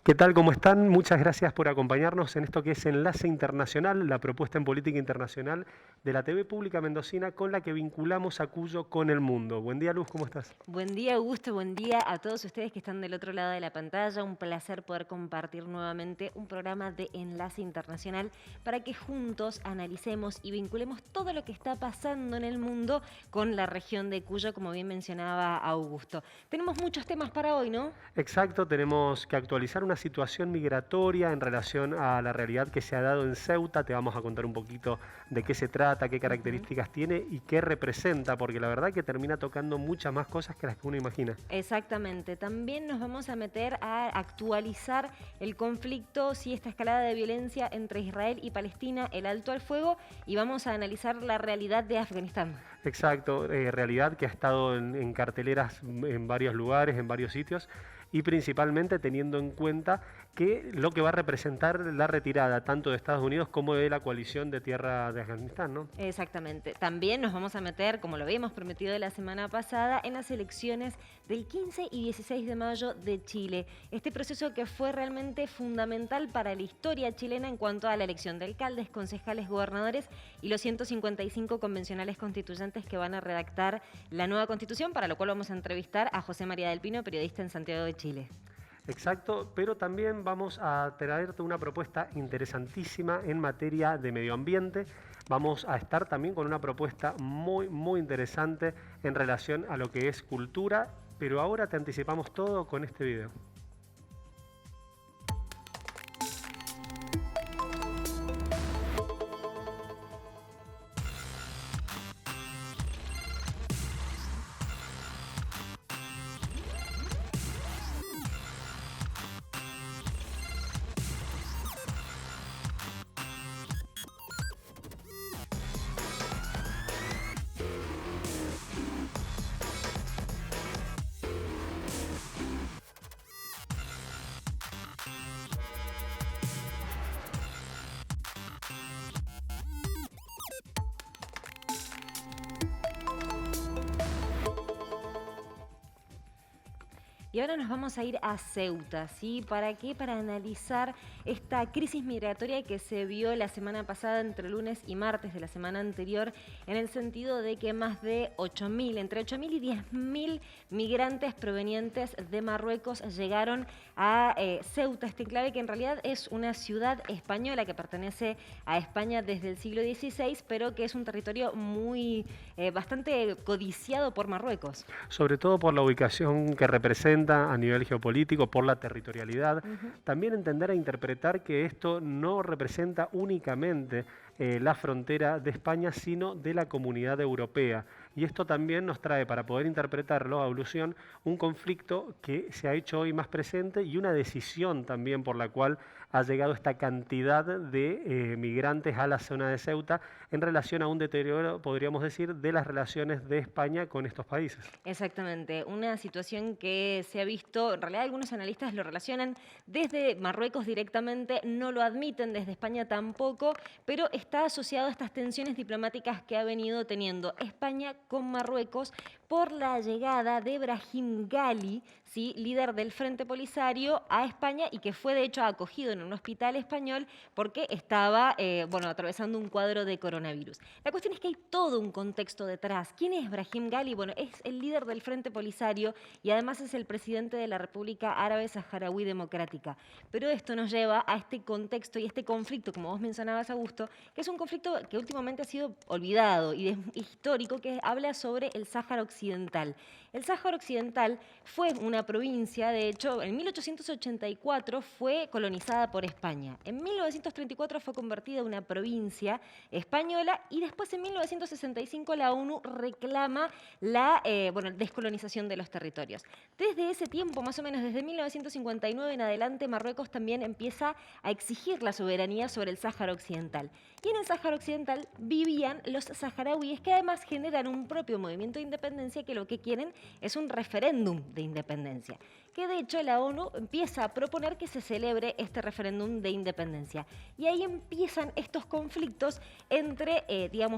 ¿Qué tal? ¿Cómo están? Muchas gracias por acompañarnos en esto que es Enlace Internacional, la propuesta en política internacional de la TV Pública Mendocina con la que vinculamos a Cuyo con el mundo. Buen día, Luz, ¿cómo estás? Buen día, Augusto. Buen día a todos ustedes que están del otro lado de la pantalla. Un placer poder compartir nuevamente un programa de Enlace Internacional para que juntos analicemos y vinculemos todo lo que está pasando en el mundo con la región de Cuyo, como bien mencionaba Augusto. Tenemos muchos temas para hoy, ¿no? Exacto, tenemos que actualizar una situación migratoria en relación a la realidad que se ha dado en Ceuta. Te vamos a contar un poquito de qué se trata, qué características tiene y qué representa, porque la verdad que termina tocando muchas más cosas que las que uno imagina. Exactamente. También nos vamos a meter a actualizar el conflicto, si esta escalada de violencia entre Israel y Palestina, el alto al fuego, y vamos a analizar la realidad de Afganistán. Exacto, realidad que ha estado en carteleras en varios lugares, en varios sitios, y principalmente teniendo en cuenta que lo que va a representar la retirada tanto de Estados Unidos como de la coalición de tierra de Afganistán, ¿no? Exactamente. También nos vamos a meter, como lo habíamos prometido la semana pasada, en las elecciones del 15 y 16 de mayo de Chile. Este proceso que fue realmente fundamental para la historia chilena en cuanto a la elección de alcaldes, concejales, gobernadores y los 155 convencionales constituyentes que van a redactar la nueva constitución, para lo cual vamos a entrevistar a José María del Pino, periodista en Santiago de Chile. Exacto, pero también vamos a traerte una propuesta interesantísima en materia de medio ambiente. Vamos a estar también con una propuesta muy interesante en relación a lo que es cultura, pero ahora te anticipamos todo con este video. Y ahora nos vamos a ir a Ceuta, ¿sí? ¿Para qué? Para analizar esta crisis migratoria que se vio la semana pasada entre lunes y martes de la semana anterior, en el sentido de que más de 8.000, entre 8.000 y 10.000 migrantes provenientes de Marruecos llegaron a Ceuta, este enclave que en realidad es una ciudad española que pertenece a España desde el siglo XVI, pero que es un territorio bastante codiciado por Marruecos. Sobre todo por la ubicación que representa a nivel geopolítico, por la territorialidad. También entender e interpretar que esto no representa únicamente la frontera de España, sino de la comunidad europea. Y esto también nos trae, para poder interpretarlo a evolución, un conflicto que se ha hecho hoy más presente y una decisión también por la cual ha llegado esta cantidad de migrantes a la zona de Ceuta en relación a un deterioro, podríamos decir, de las relaciones de España con estos países. Exactamente, una situación que se ha visto, en realidad algunos analistas lo relacionan desde Marruecos directamente, no lo admiten, desde España tampoco, pero está asociado a estas tensiones diplomáticas que ha venido teniendo España con Marruecos por la llegada de Brahim Ghali, ¿sí? Líder del Frente Polisario, a España y que fue de hecho acogido en un hospital español porque estaba atravesando un cuadro de coronavirus. La cuestión es que hay todo un contexto detrás. ¿Quién es Brahim Ghali? Bueno, es el líder del Frente Polisario y además es el presidente de la República Árabe Saharaui Democrática. Pero esto nos lleva a este contexto y este conflicto, como vos mencionabas, Augusto, que es un conflicto que últimamente ha sido olvidado y histórico, que habla sobre el Sáhara Occidental. El Sáhara Occidental fue una provincia, de hecho, en 1884 fue colonizada por España. En 1934 fue convertida en una provincia española y después en 1965 la ONU reclama la descolonización de los territorios. Desde ese tiempo, más o menos desde 1959 en adelante, Marruecos también empieza a exigir la soberanía sobre el Sáhara Occidental. Y en el Sáhara Occidental vivían los saharauis, que además generan un propio movimiento de independencia que lo que quieren es un referéndum de independencia, que de hecho la ONU empieza a proponer que se celebre este referéndum de independencia. Y ahí empiezan estos conflictos entre,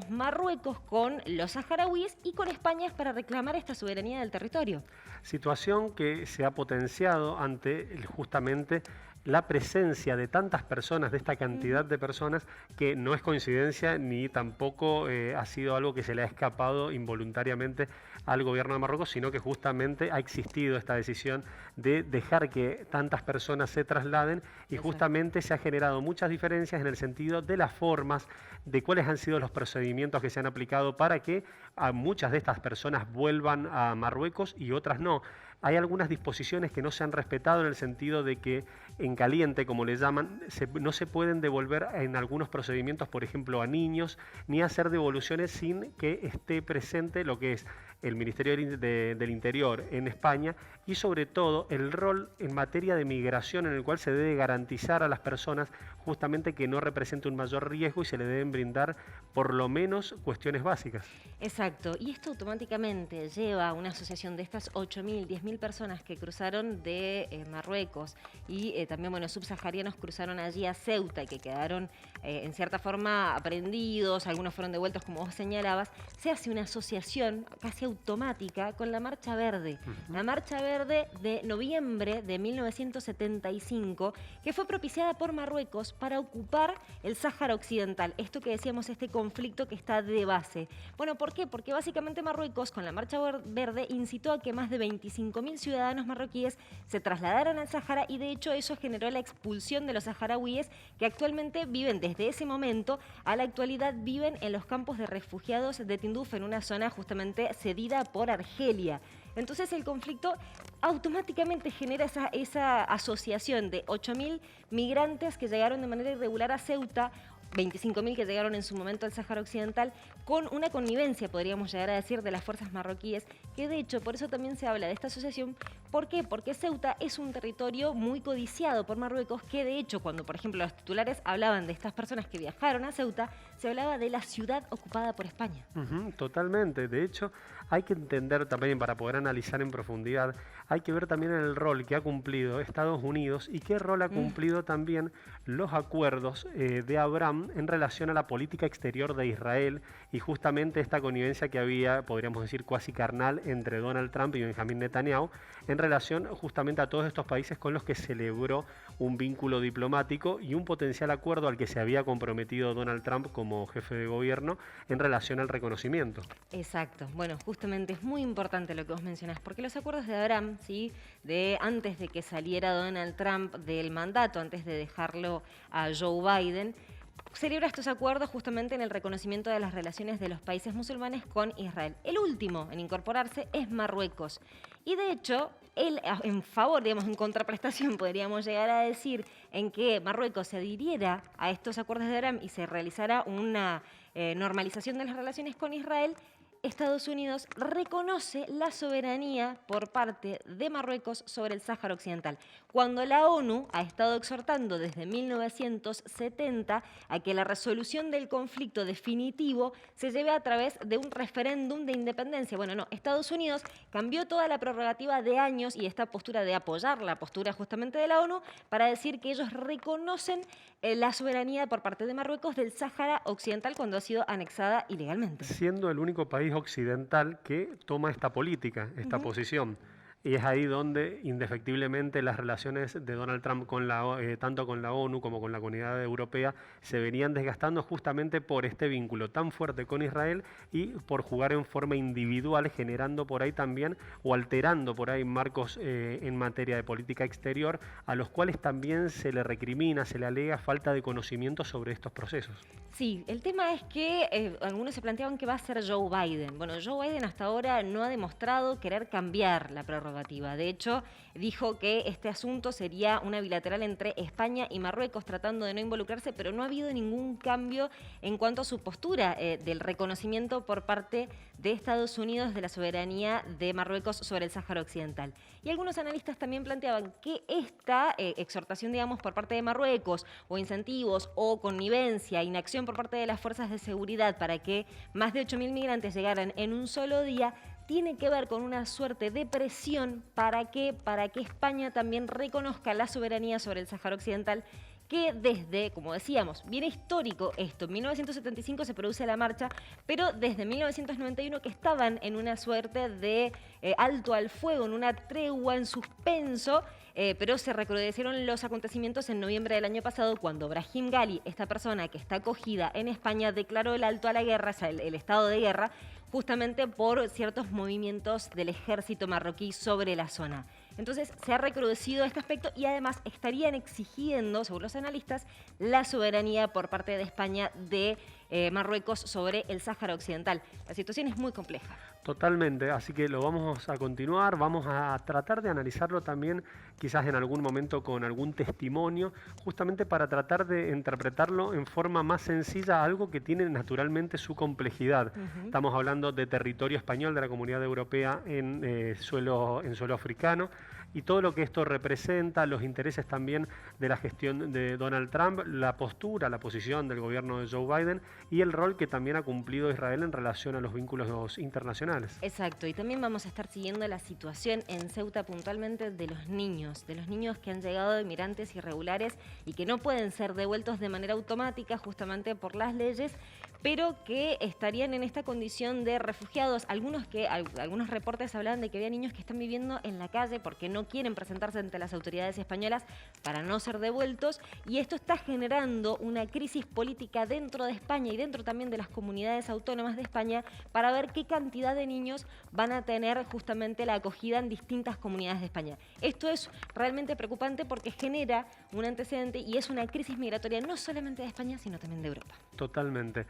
Marruecos con los saharauis y con España para reclamar esta soberanía del territorio. Situación que se ha potenciado ante justamente la presencia de tantas personas, de esta cantidad de personas, que no es coincidencia ni tampoco ha sido algo que se le ha escapado involuntariamente al gobierno de Marruecos, sino que justamente ha existido esta decisión de dejar que tantas personas se trasladen y justamente se ha generado muchas diferencias en el sentido de las formas, de cuáles han sido los procedimientos que se han aplicado para que a muchas de estas personas vuelvan a Marruecos y otras no. Hay algunas disposiciones que no se han respetado en el sentido de que en caliente, como le llaman, no se pueden devolver en algunos procedimientos, por ejemplo, a niños, ni hacer devoluciones sin que esté presente lo que es el Ministerio del Interior en España y sobre todo el rol en materia de migración en el cual se debe garantizar a las personas justamente que no represente un mayor riesgo y se le deben brindar por lo menos cuestiones básicas. Exacto, y esto automáticamente lleva a una asociación de estas 8.000, 10.000 personas que cruzaron de Marruecos y también, bueno, subsaharianos cruzaron allí a Ceuta y que quedaron en cierta forma aprendidos, algunos fueron devueltos como vos señalabas, se hace una asociación casi automática con la Marcha Verde. La Marcha Verde de noviembre de 1975, que fue propiciada por Marruecos para ocupar el Sáhara Occidental. Esto que decíamos, este conflicto que está de base. Bueno, ¿por qué? Porque básicamente Marruecos, con la Marcha Verde, incitó a que más de 25.000 ciudadanos marroquíes se trasladaran al Sáhara y de hecho eso generó la expulsión de los saharauíes que actualmente viven desde ese momento a la actualidad viven en los campos de refugiados de Tinduf, en una zona justamente cedida por Argelia. Entonces el conflicto automáticamente genera esa asociación de 8.000 migrantes que llegaron de manera irregular a Ceuta, 25.000 que llegaron en su momento al Sáhara Occidental, con una connivencia, podríamos llegar a decir, de las fuerzas marroquíes, que de hecho, por eso también se habla de esta asociación. ¿Por qué? Porque Ceuta es un territorio muy codiciado por Marruecos, que de hecho, cuando por ejemplo los titulares hablaban de estas personas que viajaron a Ceuta, se hablaba de la ciudad ocupada por España. Totalmente. De hecho, hay que entender también, para poder analizar en profundidad, hay que ver también el rol que ha cumplido Estados Unidos y qué rol ha cumplido también los acuerdos de Abraham en relación a la política exterior de Israel y justamente esta connivencia que había, podríamos decir, cuasi carnal entre Donald Trump y Benjamín Netanyahu en relación justamente a todos estos países con los que celebró un vínculo diplomático y un potencial acuerdo al que se había comprometido Donald Trump como jefe de gobierno en relación al reconocimiento. Exacto. Bueno, justamente es muy importante lo que vos mencionás, porque los acuerdos de Abraham, ¿sí?, de antes de que saliera Donald Trump del mandato, antes de dejarlo a Joe Biden, celebra estos acuerdos justamente en el reconocimiento de las relaciones de los países musulmanes con Israel. El último en incorporarse es Marruecos. Y de hecho, él en favor, digamos, en contraprestación, podríamos llegar a decir, en que Marruecos se adhiriera a estos acuerdos de Abraham y se realizara una normalización de las relaciones con Israel, Estados Unidos reconoce la soberanía por parte de Marruecos sobre el Sáhara Occidental, cuando la ONU ha estado exhortando desde 1970 a que la resolución del conflicto definitivo se lleve a través de un referéndum de independencia. Bueno, no, Estados Unidos cambió toda la prerrogativa de años y esta postura de apoyar la postura justamente de la ONU para decir que ellos reconocen la soberanía por parte de Marruecos del Sáhara Occidental cuando ha sido anexada ilegalmente. Siendo el único país occidental que toma esta política, esta posición. Y es ahí donde indefectiblemente las relaciones de Donald Trump con tanto con la ONU como con la comunidad europea se venían desgastando justamente por este vínculo tan fuerte con Israel y por jugar en forma individual, generando por ahí también o alterando por ahí marcos en materia de política exterior a los cuales también se le recrimina, se le alega falta de conocimiento sobre estos procesos. Sí, el tema es que algunos se planteaban que va a ser Joe Biden. Bueno, Joe Biden hasta ahora no ha demostrado querer cambiar la prerrogativa. De hecho, dijo que este asunto sería una bilateral entre España y Marruecos, tratando de no involucrarse, pero no ha habido ningún cambio en cuanto a su postura del reconocimiento por parte de Estados Unidos de la soberanía de Marruecos sobre el Sáhara Occidental. Y algunos analistas también planteaban que esta exhortación, digamos, por parte de Marruecos, o incentivos, o connivencia, inacción por parte de las fuerzas de seguridad para que más de 8.000 migrantes llegaran en un solo día, tiene que ver con una suerte de presión para que España también reconozca la soberanía sobre el Sáhara Occidental, que desde, como decíamos, viene histórico esto. En 1975 se produce la marcha, pero desde 1991 que estaban en una suerte de alto al fuego, en una tregua, en suspenso, pero se recrudecieron los acontecimientos en noviembre del año pasado cuando Brahim Ghali, esta persona que está acogida en España, declaró el alto a la guerra, o sea, el estado de guerra, justamente por ciertos movimientos del ejército marroquí sobre la zona. Entonces se ha recrudecido este aspecto y además estarían exigiendo, según los analistas, la soberanía por parte de España de Marruecos sobre el Sáhara Occidental. La situación es muy compleja. Totalmente, así que lo vamos a continuar, vamos a tratar de analizarlo también quizás en algún momento con algún testimonio, justamente para tratar de interpretarlo en forma más sencilla, algo que tiene naturalmente su complejidad. Estamos hablando de territorio español, de la Comunidad Europea en suelo africano, y todo lo que esto representa, los intereses también de la gestión de Donald Trump, la postura, la posición del gobierno de Joe Biden y el rol que también ha cumplido Israel en relación a los vínculos internacionales. Exacto, y también vamos a estar siguiendo la situación en Ceuta puntualmente de los niños que han llegado de migrantes irregulares y que no pueden ser devueltos de manera automática justamente por las leyes, pero que estarían en esta condición de refugiados. Algunos reportes hablaban de que había niños que están viviendo en la calle porque no quieren presentarse ante las autoridades españolas para no ser devueltos, y esto está generando una crisis política dentro de España y dentro también de las comunidades autónomas de España para ver qué cantidad de niños van a tener justamente la acogida en distintas comunidades de España. Esto es realmente preocupante porque genera un antecedente y es una crisis migratoria no solamente de España, sino también de Europa. Totalmente.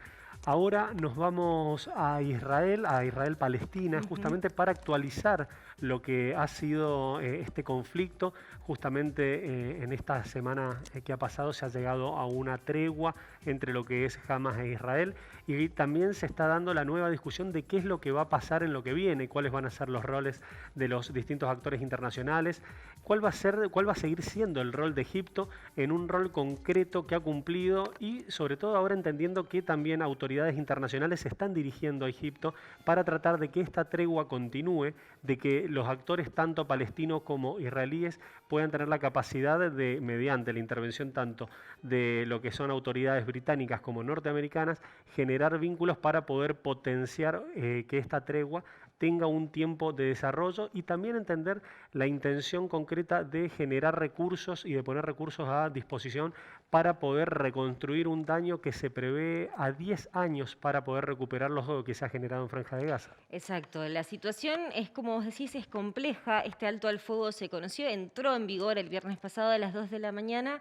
Ahora nos vamos a Israel-Palestina, justamente para actualizar lo que ha sido este conflicto. Justamente en esta semana que ha pasado se ha llegado a una tregua entre lo que es Hamas e Israel, y también se está dando la nueva discusión de qué es lo que va a pasar en lo que viene, cuáles van a ser los roles de los distintos actores internacionales, cuál va a seguir siendo el rol de Egipto en un rol concreto que ha cumplido, y sobre todo ahora entendiendo que también autoridades internacionales se están dirigiendo a Egipto para tratar de que esta tregua continúe, de que los actores tanto palestinos como israelíes puedan tener la capacidad de, mediante la intervención tanto de lo que son autoridades británicas como norteamericanas, generar vínculos para poder potenciar que esta tregua tenga un tiempo de desarrollo, y también entender la intención concreta de generar recursos y de poner recursos a disposición para poder reconstruir un daño que se prevé a 10 años para poder recuperar lo que se ha generado en Franja de Gaza. Exacto, la situación es, como vos decís, es compleja. Este alto al fuego se conoció, entró en vigor el viernes pasado a las 2 de la mañana.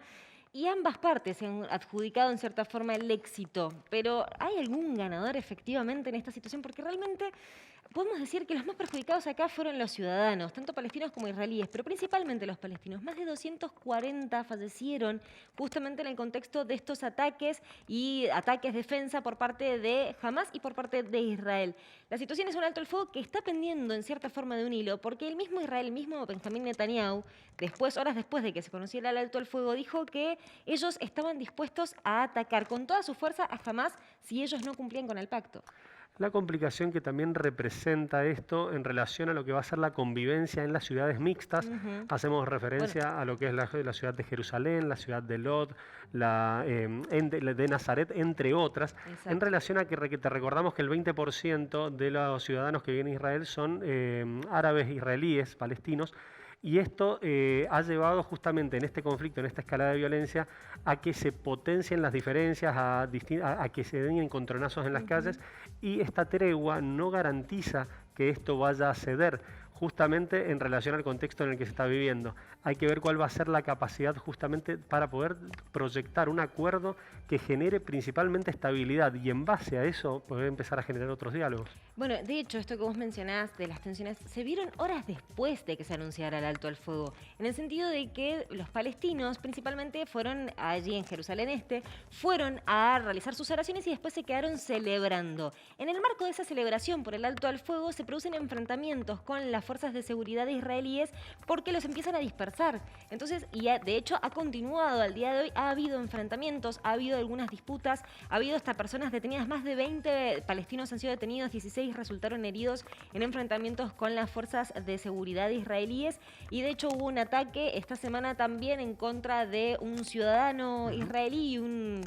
Y ambas partes se han adjudicado en cierta forma el éxito, pero ¿hay algún ganador efectivamente en esta situación? Porque realmente podemos decir que los más perjudicados acá fueron los ciudadanos, tanto palestinos como israelíes, pero principalmente los palestinos. Más de 240 fallecieron justamente en el contexto de estos ataques y ataques defensa por parte de Hamas y por parte de Israel. La situación es un alto al fuego que está pendiendo en cierta forma de un hilo, porque el mismo Israel, el mismo Benjamín Netanyahu, horas después de que se conociera el alto al fuego, dijo que ellos estaban dispuestos a atacar con toda su fuerza a Hamas si ellos no cumplían con el pacto. La complicación que también representa esto en relación a lo que va a ser la convivencia en las ciudades mixtas. Hacemos referencia a lo que es la ciudad de Jerusalén, la ciudad de Lod, de Nazaret, entre otras. Exacto. En relación a que te recordamos que el 20% de los ciudadanos que viven en Israel son árabes israelíes, palestinos. Y esto ha llevado justamente en este conflicto, en esta escalada de violencia, a que se potencien las diferencias, a que se den encontronazos en las calles, y esta tregua no garantiza que esto vaya a ceder, justamente en relación al contexto en el que se está viviendo. Hay que ver cuál va a ser la capacidad justamente para poder proyectar un acuerdo que genere principalmente estabilidad, y en base a eso poder empezar a generar otros diálogos. Bueno, de hecho, esto que vos mencionás de las tensiones se vieron horas después de que se anunciara el alto al fuego, en el sentido de que los palestinos principalmente fueron allí en Jerusalén Este, fueron a realizar sus oraciones y después se quedaron celebrando. En el marco de esa celebración por el alto al fuego se producen enfrentamientos con las fuerzas de seguridad israelíes porque los empiezan a dispersar. Entonces, de hecho ha continuado al día de hoy, ha habido enfrentamientos, ha habido algunas disputas, ha habido hasta personas detenidas, más de 20 palestinos han sido detenidos, 16 resultaron heridos en enfrentamientos con las fuerzas de seguridad israelíes, y de hecho hubo un ataque esta semana también en contra de un ciudadano israelí y un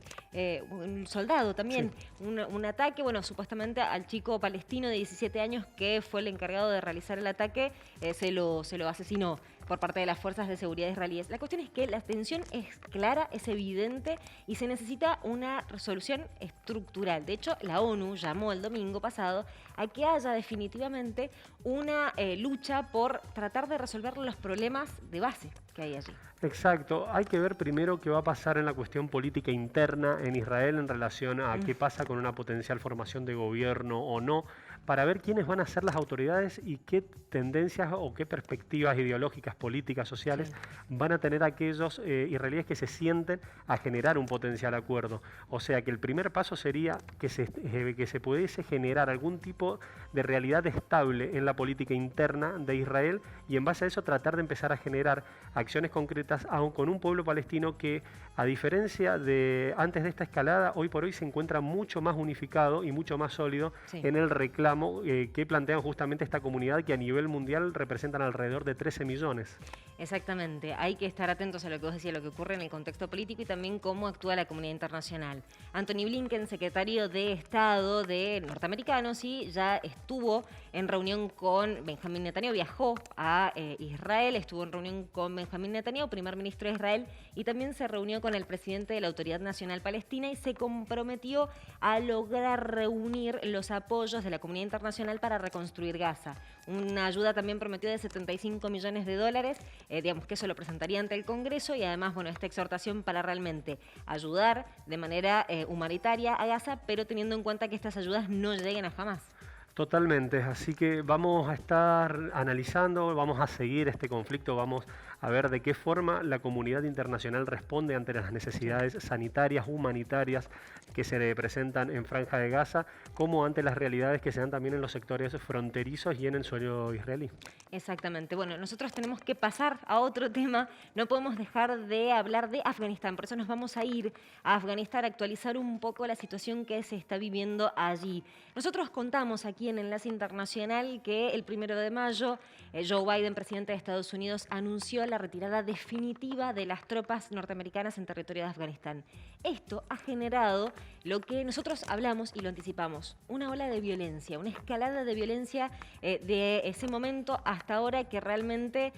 soldado también. Sí. Un ataque, bueno, supuestamente al chico palestino de 17 años que fue el encargado de realizar el ataque, se lo asesinó por parte de las fuerzas de seguridad israelíes. La cuestión es que la tensión es clara, es evidente y se necesita una resolución estructural. De hecho, la ONU llamó el domingo pasado a que haya definitivamente una lucha por tratar de resolver los problemas de base que hay allí. Exacto. Hay que ver primero qué va a pasar en la cuestión política interna en Israel en relación a qué pasa con una potencial formación de gobierno o no, para ver quiénes van a ser las autoridades y qué tendencias o qué perspectivas ideológicas, políticas, sociales van a tener aquellos israelíes que se sienten a generar un potencial acuerdo. O sea que el primer paso sería que se pudiese generar algún tipo de realidad estable en la política interna de Israel y en base a eso tratar de empezar a generar acciones concretas aún con un pueblo palestino que, a diferencia de antes de esta escalada, hoy por hoy se encuentra mucho más unificado y mucho más sólido en el reclamo que plantean justamente esta comunidad que a nivel mundial representan alrededor de 13 millones. Exactamente, hay que estar atentos a lo que vos decías, lo que ocurre en el contexto político y también cómo actúa la comunidad internacional. Anthony Blinken, secretario de Estado de norteamericano, sí, ya estuvo en reunión con Benjamín Netanyahu, viajó a Israel, estuvo en reunión con Benjamín Netanyahu, primer ministro de Israel, y también se reunió con el presidente de la Autoridad Nacional Palestina y se comprometió a lograr reunir los apoyos de la comunidad internacional para reconstruir Gaza. Una ayuda también prometió de 75 millones de dólares, digamos que eso lo presentaría ante el Congreso y además, bueno, esta exhortación para realmente ayudar de manera humanitaria a Gaza, pero teniendo en cuenta que estas ayudas no lleguen a Hamás. Totalmente, así que vamos a estar analizando, vamos a seguir este conflicto, vamos a ver de qué forma la comunidad internacional responde ante las necesidades sanitarias, humanitarias que se presentan en Franja de Gaza, como ante las realidades que se dan también en los sectores fronterizos y en el suelo israelí. Exactamente. Bueno, nosotros tenemos que pasar a otro tema, no podemos dejar de hablar de Afganistán, por eso nos vamos a ir a Afganistán a actualizar un poco la situación que se está viviendo allí. Nosotros contamos aquí en Enlace Internacional que el 1 de mayo Joe Biden, presidente de Estados Unidos, anunció la retirada definitiva de las tropas norteamericanas en territorio de Afganistán. Esto ha generado lo que nosotros hablamos y lo anticipamos, una ola de violencia, una escalada de violencia de ese momento hasta ahora que realmente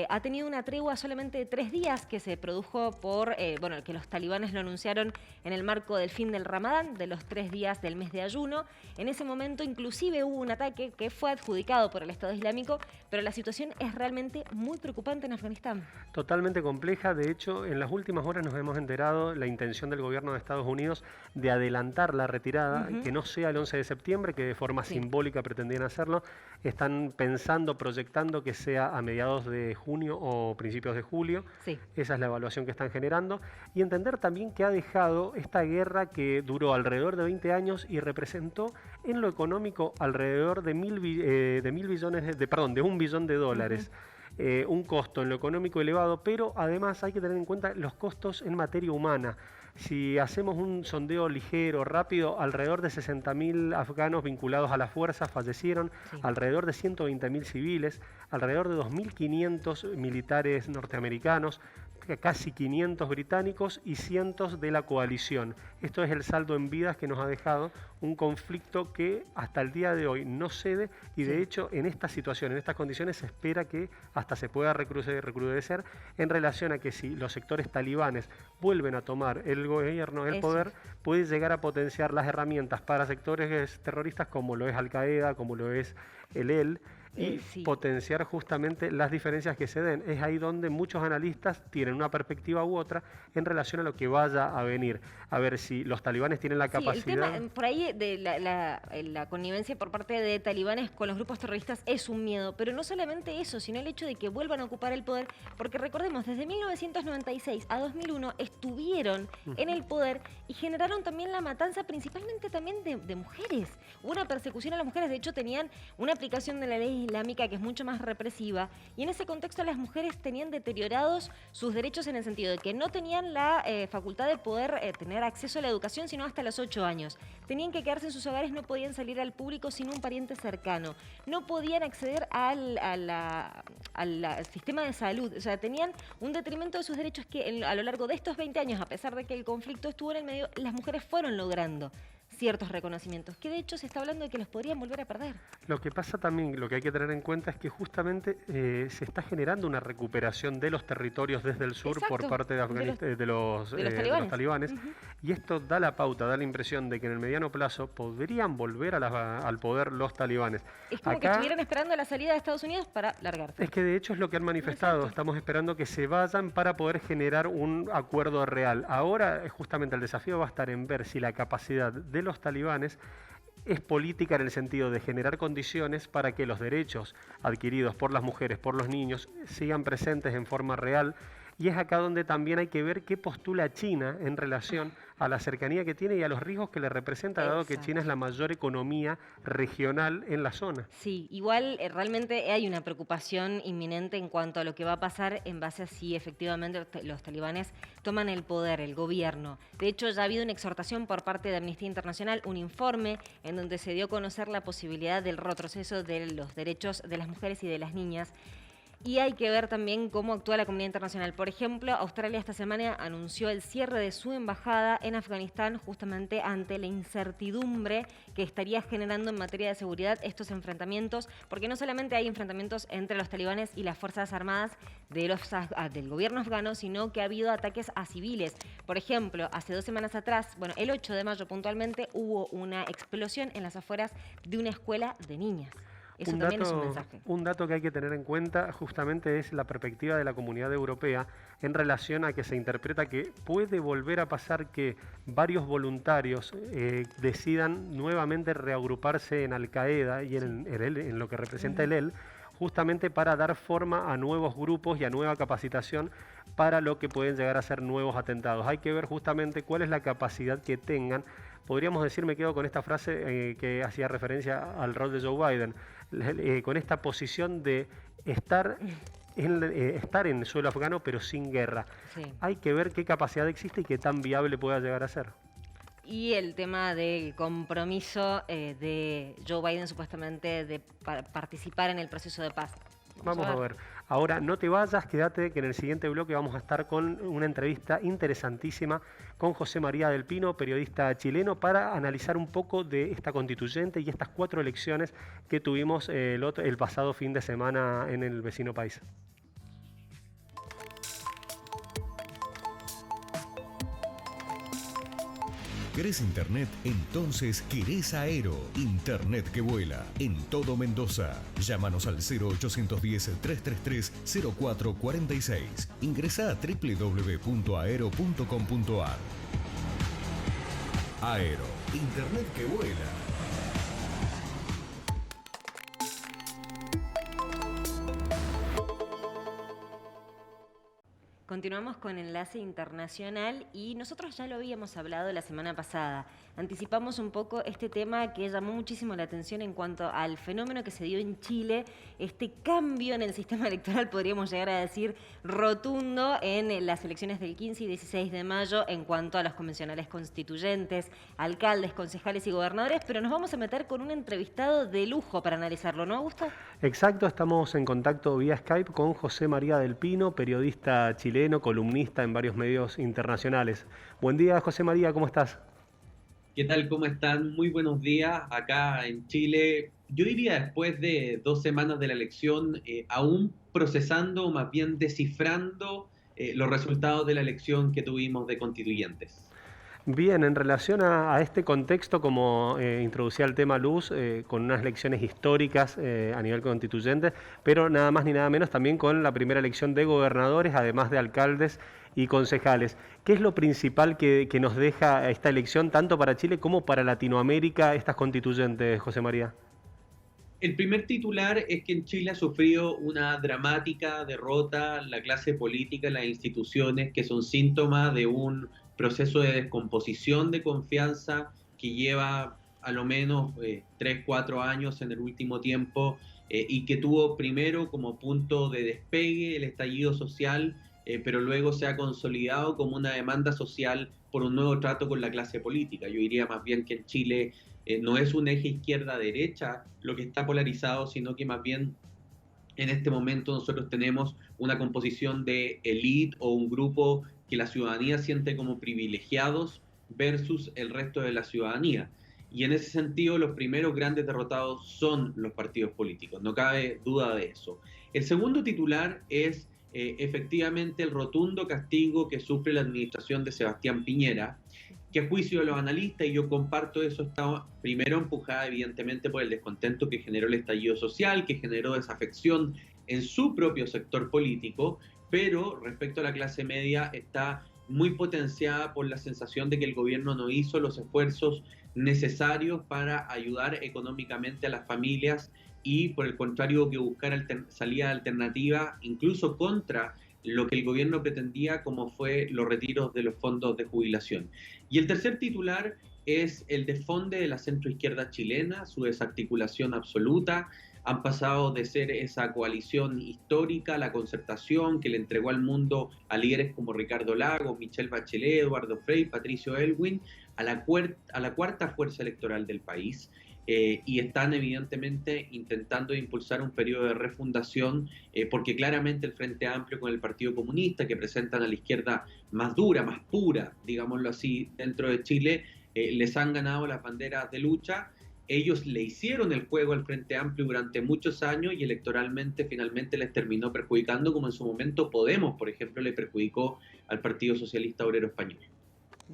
ha tenido una tregua solamente de 3 días que se produjo por, que los talibanes lo anunciaron en el marco del fin del Ramadán, de los 3 días del mes de ayuno. En ese momento inclusive hubo un ataque que fue adjudicado por el Estado Islámico, pero la situación es realmente muy preocupante en Afganistán. Totalmente compleja, de hecho en las últimas horas nos hemos enterado la intención del gobierno de Estados Unidos de adelantar la retirada, que no sea el 11 de septiembre, que de forma simbólica pretendían hacerlo. Están pensando, proyectando que sea a mediados de junio o principios de julio. Esa es la evaluación que están generando. Y entender también que ha dejado esta guerra que duró alrededor de 20 años y representó en lo económico alrededor de $1 billón de dólares. Un costo en lo económico elevado, pero además hay que tener en cuenta los costos en materia humana. Si hacemos un sondeo ligero, rápido, alrededor de 60.000 afganos vinculados a las fuerzas fallecieron, alrededor de 120.000 civiles, alrededor de 2.500 militares norteamericanos, casi 500 británicos y cientos de la coalición. Esto es el saldo en vidas que nos ha dejado un conflicto que hasta el día de hoy no cede y de hecho en esta situación, en estas condiciones se espera que hasta se pueda recrudecer en relación a que si los sectores talibanes vuelven a tomar el gobierno, el poder, puede llegar a potenciar las herramientas para sectores terroristas como lo es Al Qaeda, como lo es el y Sí. potenciar justamente las diferencias que se den. Es ahí donde muchos analistas tienen una perspectiva u otra en relación a lo que vaya a venir. A ver si los talibanes tienen la Sí, el tema capacidad. por ahí de la connivencia por parte de talibanes con los grupos terroristas es un miedo, pero no solamente eso, sino el hecho de que vuelvan a ocupar el poder, porque recordemos, desde 1996 a 2001 estuvieron en el poder y generaron también la matanza principalmente también de mujeres. Hubo una persecución a las mujeres, de hecho tenían una aplicación de la ley islámica que es mucho más represiva y en ese contexto las mujeres tenían deteriorados sus derechos en el sentido de que no tenían la facultad de poder tener acceso a la educación sino hasta los 8 años. Tenían que quedarse en sus hogares, no podían salir al público sin un pariente cercano. No podían acceder al sistema de salud. O sea, tenían un detrimento de sus derechos que a lo largo de estos 20 años, a pesar de que el conflicto estuvo en el medio, las mujeres fueron logrando ciertos reconocimientos, que de hecho se está hablando de que los podrían volver a perder. Lo que pasa también, lo que hay que tener en cuenta es que justamente se está generando una recuperación de los territorios desde el sur. Exacto. Por parte de Afganistán, de los talibanes. Y esto da la pauta, da la impresión de que en el mediano plazo podrían volver al poder los talibanes. Es como que estuvieran esperando la salida de Estados Unidos para largarse. Es que de hecho es lo que han manifestado. Exacto. Estamos esperando que se vayan para poder generar un acuerdo real. Ahora justamente el desafío va a estar en ver si la capacidad de los talibanes es política en el sentido de generar condiciones para que los derechos adquiridos por las mujeres, por los niños, sigan presentes en forma real. Y es acá donde también hay que ver qué postula China en relación a la cercanía que tiene y a los riesgos que le representa, dado que China es la mayor economía regional en la zona. Sí, igual realmente hay una preocupación inminente en cuanto a lo que va a pasar en base a si efectivamente los talibanes toman el poder, el gobierno. De hecho, ya ha habido una exhortación por parte de Amnistía Internacional, un informe en donde se dio a conocer la posibilidad del retroceso de los derechos de las mujeres y de las niñas. Y hay que ver también cómo actúa la comunidad internacional. Por ejemplo, Australia esta semana anunció el cierre de su embajada en Afganistán justamente ante la incertidumbre que estaría generando en materia de seguridad estos enfrentamientos, porque no solamente hay enfrentamientos entre los talibanes y las Fuerzas Armadas del gobierno afgano, sino que ha habido ataques a civiles. Por ejemplo, hace 2 semanas atrás, el 8 de mayo puntualmente, hubo una explosión en las afueras de una escuela de niñas. Eso también es un mensaje. Un dato que hay que tener en cuenta justamente es la perspectiva de la comunidad europea en relación a que se interpreta que puede volver a pasar que varios voluntarios decidan nuevamente reagruparse en Al-Qaeda y en lo que representa el EL, justamente para dar forma a nuevos grupos y a nueva capacitación para lo que pueden llegar a ser nuevos atentados. Hay que ver justamente cuál es la capacidad que tengan. Podríamos decir, me quedo con esta frase que hacía referencia al rol de Joe Biden, con esta posición de estar en suelo afgano pero sin guerra. Sí. Hay que ver qué capacidad existe y qué tan viable pueda llegar a ser. Y el tema del compromiso de Joe Biden supuestamente de participar en el proceso de paz. Vamos a ver. Ahora, no te vayas, quédate que en el siguiente bloque vamos a estar con una entrevista interesantísima con José María del Pino, periodista chileno, para analizar un poco de esta constituyente y estas 4 elecciones que tuvimos el pasado fin de semana en el vecino país. ¿Querés internet? Entonces querés Aero. Internet que vuela en todo Mendoza. Llámanos al 0810-333-0446. Ingresá a www.aero.com.ar. Aero. Internet que vuela. Continuamos con Enlace Internacional y nosotros ya lo habíamos hablado la semana pasada. Anticipamos un poco este tema que llamó muchísimo la atención en cuanto al fenómeno que se dio en Chile, este cambio en el sistema electoral, podríamos llegar a decir, rotundo en las elecciones del 15 y 16 de mayo en cuanto a los convencionales constituyentes, alcaldes, concejales y gobernadores, pero nos vamos a meter con un entrevistado de lujo para analizarlo, ¿no, Augusto? Exacto, estamos en contacto vía Skype con José María del Pino, periodista chileno, columnista en varios medios internacionales. Buen día, José María, ¿cómo estás? ¿Qué tal? ¿Cómo están? Muy buenos días acá en Chile. Yo diría después de 2 semanas de la elección, aún procesando, más bien descifrando los resultados de la elección que tuvimos de constituyentes. Bien, en relación a este contexto, como introducía el tema Luz, con unas elecciones históricas a nivel constituyente, pero nada más ni nada menos también con la primera elección de gobernadores, además de alcaldes y concejales. ¿Qué es lo principal que nos deja esta elección, tanto para Chile como para Latinoamérica, estas constituyentes, José María? El primer titular es que en Chile ha sufrido una dramática derrota la clase política, las instituciones, que son síntomas de un proceso de descomposición de confianza que lleva a lo menos 3, 4 años en el último tiempo, y que tuvo primero como punto de despegue el estallido social, pero luego se ha consolidado como una demanda social por un nuevo trato con la clase política. Yo diría más bien que en Chile no es un eje izquierda-derecha lo que está polarizado, sino que más bien en este momento nosotros tenemos una composición de élite o un grupo que la ciudadanía siente como privilegiados versus el resto de la ciudadanía. Y en ese sentido, los primeros grandes derrotados son los partidos políticos, no cabe duda de eso. El segundo titular es efectivamente el rotundo castigo que sufre la administración de Sebastián Piñera, que a juicio de los analistas, y yo comparto eso, está primero empujada evidentemente por el descontento que generó el estallido social, que generó desafección en su propio sector político, pero respecto a la clase media está muy potenciada por la sensación de que el gobierno no hizo los esfuerzos necesarios para ayudar económicamente a las familias y por el contrario que buscar salida alternativa, incluso contra lo que el gobierno pretendía, como fue los retiros de los fondos de jubilación. Y el tercer titular es el desfonde de la centroizquierda chilena, su desarticulación absoluta. Han pasado de ser esa coalición histórica, la concertación que le entregó al mundo a líderes como Ricardo Lagos, Michelle Bachelet, Eduardo Frei, Patricio Aylwin, a la cuarta fuerza electoral del país. Y están evidentemente intentando impulsar un periodo de refundación, porque claramente el Frente Amplio con el Partido Comunista, que presentan a la izquierda más dura, más pura, digámoslo así, dentro de Chile, les han ganado las banderas de lucha. Ellos le hicieron el juego al Frente Amplio durante muchos años y electoralmente finalmente les terminó perjudicando, como en su momento Podemos, por ejemplo, le perjudicó al Partido Socialista Obrero Español.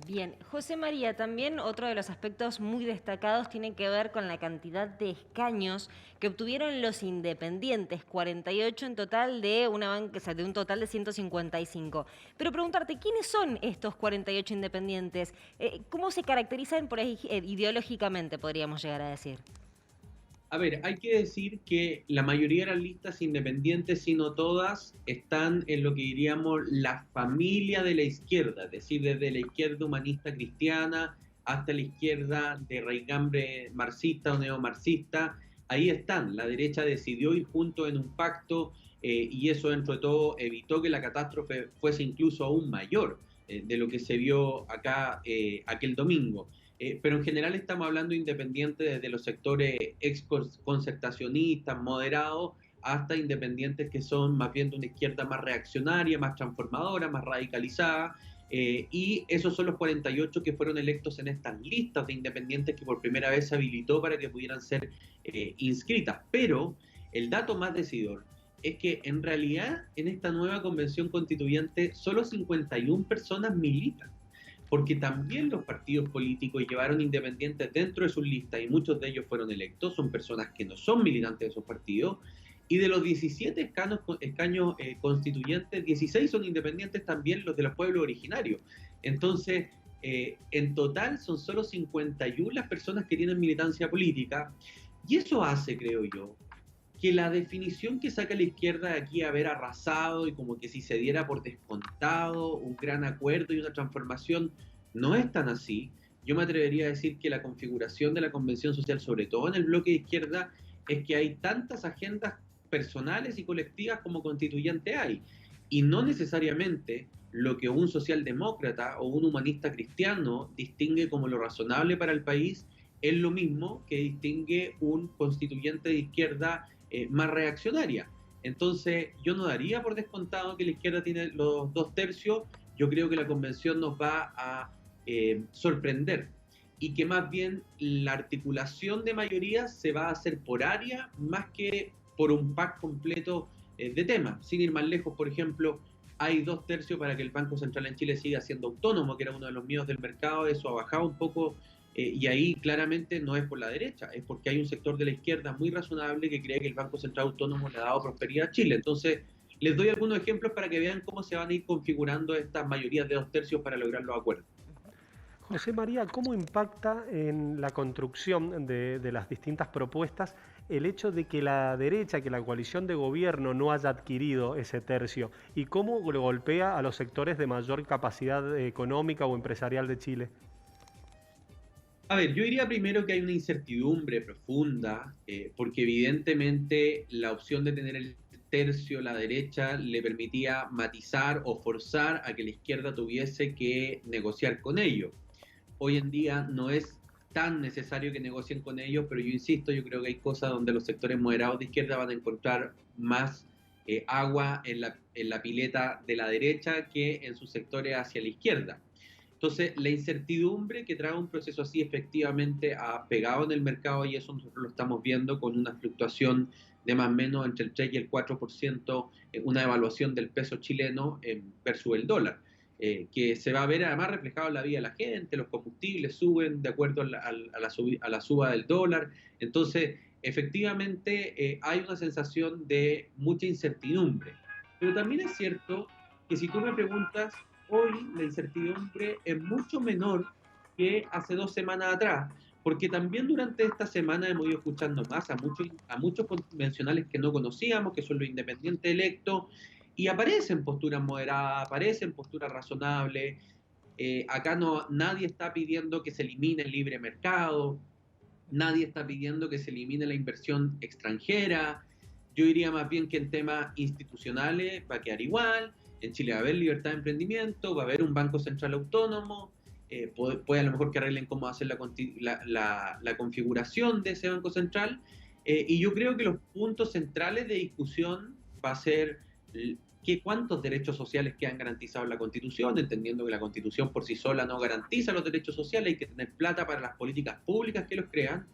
Bien, José María, también otro de los aspectos muy destacados tiene que ver con la cantidad de escaños que obtuvieron los independientes, 48 en total de de un total de 155. Pero preguntarte, ¿quiénes son estos 48 independientes? ¿Cómo se caracterizan por ahí ideológicamente, podríamos llegar a decir? A ver, hay que decir que la mayoría de las listas independientes, si no todas, están en lo que diríamos la familia de la izquierda, es decir, desde la izquierda humanista cristiana hasta la izquierda de raigambre marxista o neomarxista. Ahí están, la derecha decidió ir juntos en un pacto, y eso dentro de todo evitó que la catástrofe fuese incluso aún mayor de lo que se vio acá aquel domingo. Pero en general estamos hablando independientes desde los sectores concertacionistas, moderados, hasta independientes que son más bien de una izquierda más reaccionaria, más transformadora, más radicalizada, y esos son los 48 que fueron electos en estas listas de independientes que por primera vez se habilitó para que pudieran ser inscritas. Pero el dato más decidor es que en realidad en esta nueva convención constituyente solo 51 personas militan, porque también los partidos políticos llevaron independientes dentro de sus listas y muchos de ellos fueron electos, son personas que no son militantes de esos partidos, y de los 17 escaños constituyentes, 16 son independientes también los de los pueblos originarios. Entonces, en total son solo 51 las personas que tienen militancia política, y eso hace, creo yo, que la definición que saca la izquierda de aquí haber arrasado y como que si se diera por descontado un gran acuerdo y una transformación, no es tan así. Yo me atrevería a decir que la configuración de la Convención Social, sobre todo en el bloque de izquierda, es que hay tantas agendas personales y colectivas como constituyente hay. Y no necesariamente lo que un socialdemócrata o un humanista cristiano distingue como lo razonable para el país es lo mismo que distingue un constituyente de izquierda más reaccionaria. Entonces, yo no daría por descontado que la izquierda tiene los 2/3. Yo creo que la convención nos va a sorprender y que más bien la articulación de mayorías se va a hacer por área más que por un pack completo de temas. Sin ir más lejos, por ejemplo, hay 2/3 para que el Banco Central en Chile siga siendo autónomo, que era uno de los miedos del mercado. Eso ha bajado un poco, y ahí claramente no es por la derecha, es porque hay un sector de la izquierda muy razonable que cree que el Banco Central autónomo le ha dado prosperidad a Chile. Entonces, les doy algunos ejemplos para que vean cómo se van a ir configurando estas mayorías de 2/3 para lograr los acuerdos. José María, ¿cómo impacta en la construcción de las distintas propuestas el hecho de que la derecha, que la coalición de gobierno no haya adquirido ese tercio? ¿Y cómo lo golpea a los sectores de mayor capacidad económica o empresarial de Chile? A ver, yo diría primero que hay una incertidumbre profunda, porque evidentemente la opción de tener el tercio, la derecha, le permitía matizar o forzar a que la izquierda tuviese que negociar con ellos. Hoy en día no es tan necesario que negocien con ellos, pero yo insisto, yo creo que hay cosas donde los sectores moderados de izquierda van a encontrar más agua en la pileta de la derecha que en sus sectores hacia la izquierda. Entonces, la incertidumbre que trae un proceso así efectivamente ha pegado en el mercado, y eso nosotros lo estamos viendo con una fluctuación de más o menos entre el 3 y el 4%, una devaluación del peso chileno versus el dólar. Que se va a ver además reflejado en la vida de la gente. Los combustibles suben de acuerdo a la suba del dólar. Entonces, efectivamente, hay una sensación de mucha incertidumbre. Pero también es cierto que si tú me preguntas, hoy la incertidumbre es mucho menor que hace 2 semanas atrás, porque también durante esta semana hemos ido escuchando más a muchos convencionales que no conocíamos, que son los independientes electos, y aparecen posturas moderadas, aparecen posturas razonables. Acá nadie está pidiendo que se elimine el libre mercado, nadie está pidiendo que se elimine la inversión extranjera. Yo diría más bien que en temas institucionales va a quedar igual. En Chile va a haber libertad de emprendimiento, va a haber un banco central autónomo, puede a lo mejor que arreglen cómo hacer la configuración de ese banco central. Y yo creo que los puntos centrales de discusión va a ser cuántos derechos sociales quedan garantizados en la Constitución, entendiendo que la Constitución por sí sola no garantiza los derechos sociales, hay que tener plata para las políticas públicas que los crean.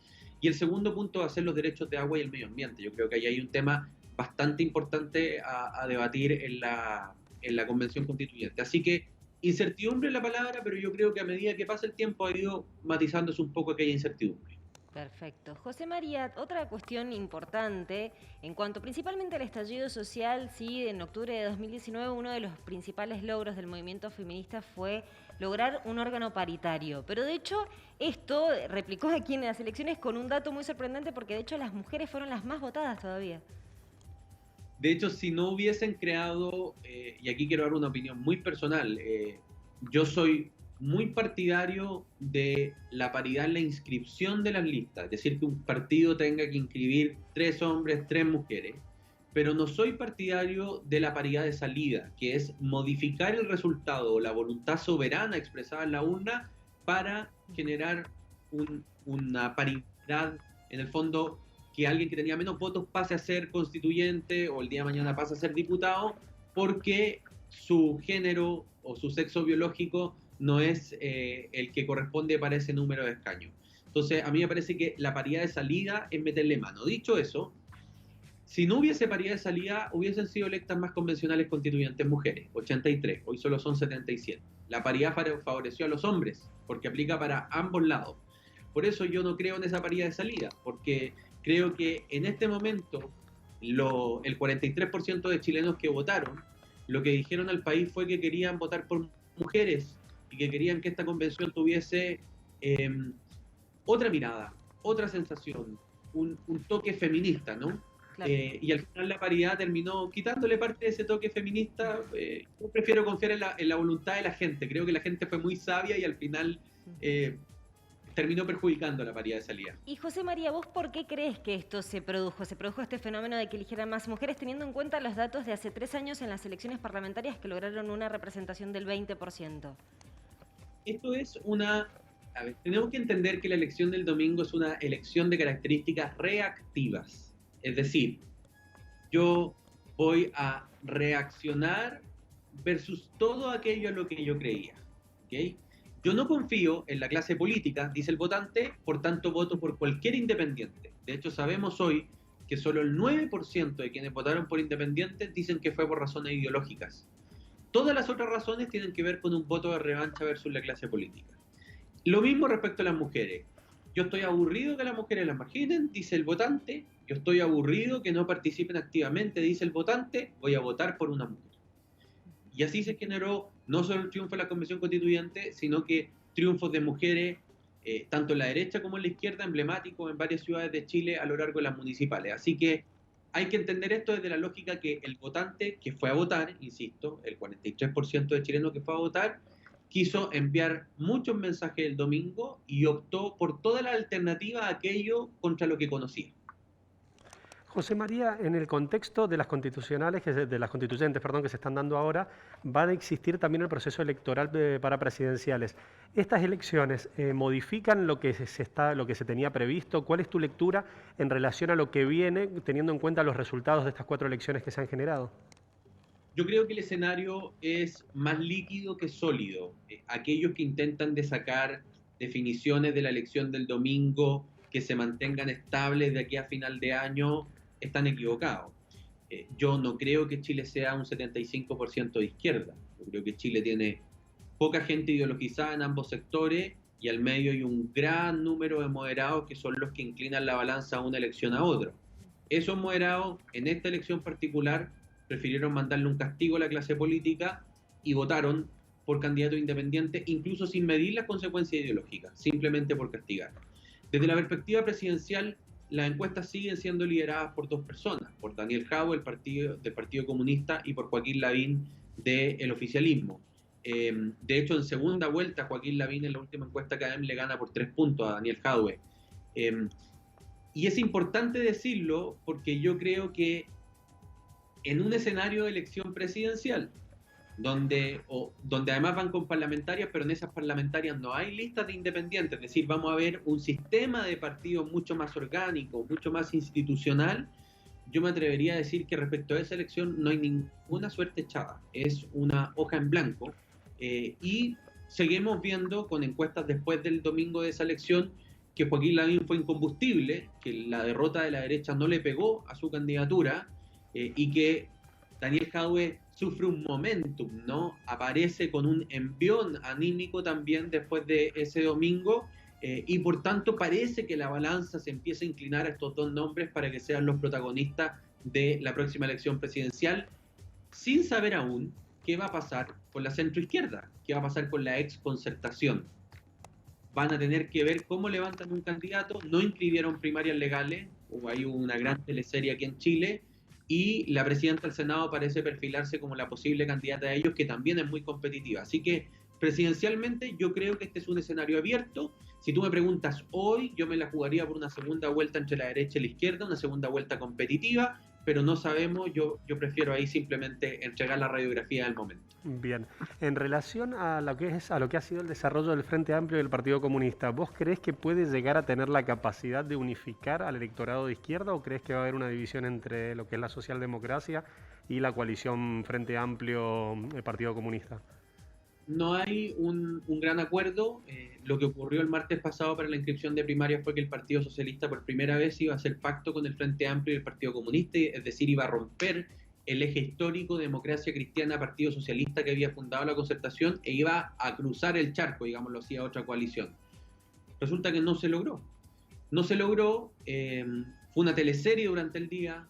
Y el segundo punto va a ser los derechos de agua y el medio ambiente. Yo creo que ahí hay un tema bastante importante a debatir en la Convención Constituyente. Así que incertidumbre es la palabra, pero yo creo que a medida que pasa el tiempo ha ido matizándose un poco aquella incertidumbre. Perfecto. José María, otra cuestión importante en cuanto principalmente al estallido social, sí, en octubre de 2019 uno de los principales logros del movimiento feminista fue lograr un órgano paritario. Pero de hecho esto replicó aquí en las elecciones con un dato muy sorprendente, porque de hecho las mujeres fueron las más votadas todavía. De hecho, si no hubiesen creado, y aquí quiero dar una opinión muy personal, yo soy muy partidario de la paridad en la inscripción de las listas, es decir, que un partido tenga que inscribir 3 hombres, 3 mujeres, pero no soy partidario de la paridad de salida, que es modificar el resultado o la voluntad soberana expresada en la urna para generar una paridad, en el fondo, que alguien que tenía menos votos pase a ser constituyente o el día de mañana pase a ser diputado porque su género o su sexo biológico no es el que corresponde para ese número de escaños. Entonces, a mí me parece que la paridad de salida es meterle mano. Dicho eso, si no hubiese paridad de salida, hubiesen sido electas más convencionales constituyentes mujeres, 83, hoy solo son 77. La paridad favoreció a los hombres, porque aplica para ambos lados. Por eso yo no creo en esa paridad de salida, porque creo que en este momento el 43% de chilenos que votaron, lo que dijeron al país fue que querían votar por mujeres y que querían que esta convención tuviese otra mirada, otra sensación, un toque feminista, ¿no? Claro. Y al final la paridad terminó quitándole parte de ese toque feminista. Yo prefiero confiar en la voluntad de la gente. Creo que la gente fue muy sabia y al final terminó perjudicando la paridad de salida. Y José María, ¿vos por qué crees que esto se produjo? ¿Se produjo este fenómeno de que eligieran más mujeres, teniendo en cuenta los datos de hace 3 años en las elecciones parlamentarias que lograron una representación del 20%? Esto es a ver, tenemos que entender que la elección del domingo es una elección de características reactivas. Es decir, yo voy a reaccionar versus todo aquello a lo que yo creía. ¿Okay? Yo no confío en la clase política, dice el votante, por tanto voto por cualquier independiente. De hecho, sabemos hoy que solo el 9% de quienes votaron por independientes dicen que fue por razones ideológicas. Todas las otras razones tienen que ver con un voto de revancha versus la clase política. Lo mismo respecto a las mujeres. Yo estoy aburrido que las mujeres las marginen, dice el votante. Yo estoy aburrido que no participen activamente, dice el votante. Voy a votar por una mujer. Y así se generó no solo el triunfo de la Convención Constituyente, sino que triunfos de mujeres, tanto en la derecha como en la izquierda, emblemáticos en varias ciudades de Chile a lo largo de las municipales. Así que hay que entender esto desde la lógica que el votante que fue a votar, insisto, el 43% de chilenos que fue a votar, quiso enviar muchos mensajes el domingo y optó por toda la alternativa a aquello contra lo que conocía. José María, en el contexto de las constitucionales, de las constituyentes, perdón, que se están dando ahora, va a existir también el proceso electoral para presidenciales. ¿Estas elecciones modifican lo que se tenía previsto? ¿Cuál es tu lectura en relación a lo que viene, teniendo en cuenta los resultados de estas 4 elecciones que se han generado? Yo creo que el escenario es más líquido que sólido. Aquellos que intentan de sacar definiciones de la elección del domingo que se mantengan estables de aquí a final de año están equivocados. Yo no creo que Chile sea un 75% de izquierda. Yo creo que Chile tiene poca gente ideologizada en ambos sectores y al medio hay un gran número de moderados que son los que inclinan la balanza a una elección a otra. Esos moderados, en esta elección particular, prefirieron mandarle un castigo a la clase política y votaron por candidatos independientes, incluso sin medir las consecuencias ideológicas, simplemente por castigar. Desde la perspectiva presidencial, las encuestas siguen siendo lideradas por 2 personas, por Daniel Jadwe del Partido Comunista y por Joaquín Lavín del oficialismo. De hecho, en segunda vuelta, Joaquín Lavín en la última encuesta CADEM le gana por 3 puntos a Daniel Jadwe. Y es importante decirlo porque yo creo que en un escenario de elección presidencial, donde además van con parlamentarias, pero en esas parlamentarias no hay listas de independientes, es decir, vamos a ver un sistema de partidos mucho más orgánico, mucho más institucional. Yo me atrevería a decir que respecto a esa elección no hay ninguna suerte echada, es una hoja en blanco, y seguimos viendo con encuestas después del domingo de esa elección que Joaquín Lavín fue incombustible, que la derrota de la derecha no le pegó a su candidatura, y que Daniel Jadwe sufre un momentum, ¿no? Aparece con un envión anímico también después de ese domingo, y por tanto parece que la balanza se empieza a inclinar a estos 2 nombres para que sean los protagonistas de la próxima elección presidencial, sin saber aún qué va a pasar con la centroizquierda, qué va a pasar con la exconcertación. Van a tener que ver cómo levantan un candidato, no inscribieron primarias legales, hay una gran teleserie aquí en Chile, y la presidenta del Senado parece perfilarse como la posible candidata de ellos, que también es muy competitiva. Así que presidencialmente yo creo que este es un escenario abierto. Si tú me preguntas hoy, yo me la jugaría por una segunda vuelta entre la derecha y la izquierda, una segunda vuelta competitiva, pero no sabemos, yo prefiero ahí simplemente entregar la radiografía del momento. Bien, en relación a lo que ha sido el desarrollo del Frente Amplio y del Partido Comunista, ¿vos creés que puede llegar a tener la capacidad de unificar al electorado de izquierda o creés que va a haber una división entre lo que es la socialdemocracia y la coalición Frente Amplio Partido Comunista? No hay un gran acuerdo. Lo que ocurrió el martes pasado para la inscripción de primarias fue que el Partido Socialista por primera vez iba a hacer pacto con el Frente Amplio y el Partido Comunista, es decir, iba a romper el eje histórico Democracia Cristiana Partido Socialista que había fundado la Concertación e iba a cruzar el charco, digámoslo así, a otra coalición. Resulta que no se logró. No se logró, fue una teleserie durante el día.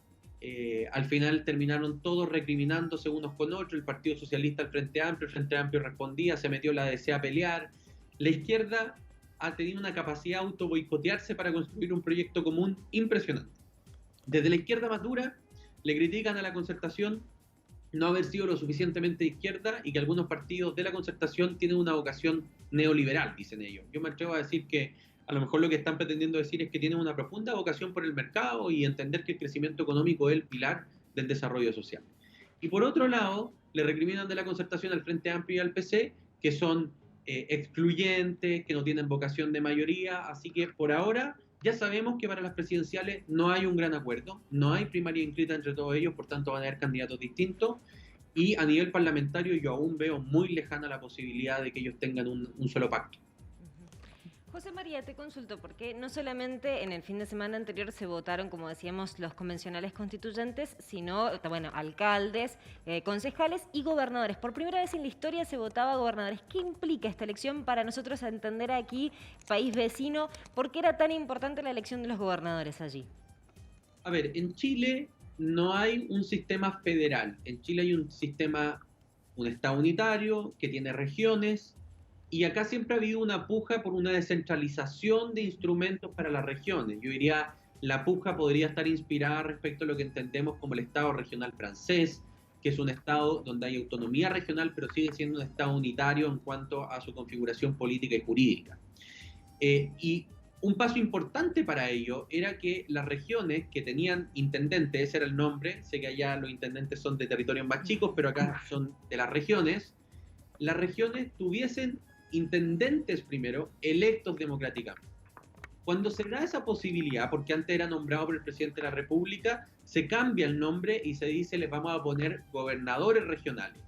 Al final terminaron todos recriminándose unos con otros, el Partido Socialista al Frente Amplio, el Frente Amplio respondía, se metió la DC a pelear. La izquierda ha tenido una capacidad de auto-boicotearse para construir un proyecto común impresionante. Desde la izquierda más dura le critican a la Concertación no haber sido lo suficientemente de izquierda y que algunos partidos de la Concertación tienen una vocación neoliberal, dicen ellos. Yo me atrevo a decir que a lo mejor lo que están pretendiendo decir es que tienen una profunda vocación por el mercado y entender que el crecimiento económico es el pilar del desarrollo social. Y por otro lado, le recriminan de la Concertación al Frente Amplio y al PC, que son excluyentes, que no tienen vocación de mayoría, así que por ahora ya sabemos que para las presidenciales no hay un gran acuerdo, no hay primaria inscrita entre todos ellos, por tanto van a haber candidatos distintos, y a nivel parlamentario yo aún veo muy lejana la posibilidad de que ellos tengan un solo pacto. José María, te consulto, porque no solamente en el fin de semana anterior se votaron, como decíamos, los convencionales constituyentes, sino, bueno, alcaldes, concejales y gobernadores. Por primera vez en la historia se votaba a gobernadores. ¿Qué implica esta elección para nosotros entender aquí, país vecino, por qué era tan importante la elección de los gobernadores allí? A ver, en Chile no hay un sistema federal. En Chile hay un sistema, un estado unitario que tiene regiones. Y acá siempre ha habido una puja por una descentralización de instrumentos para las regiones. Yo diría, la puja podría estar inspirada respecto a lo que entendemos como el Estado regional francés, que es un Estado donde hay autonomía regional, pero sigue siendo un Estado unitario en cuanto a su configuración política y jurídica. Y un paso importante para ello era que las regiones que tenían intendentes, ese era el nombre, sé que allá los intendentes son de territorios más chicos, pero acá son de las regiones tuviesen intendentes primero electos democráticamente. Cuando se da esa posibilidad, porque antes era nombrado por el presidente de la República, se cambia el nombre y se dice les vamos a poner gobernadores regionales.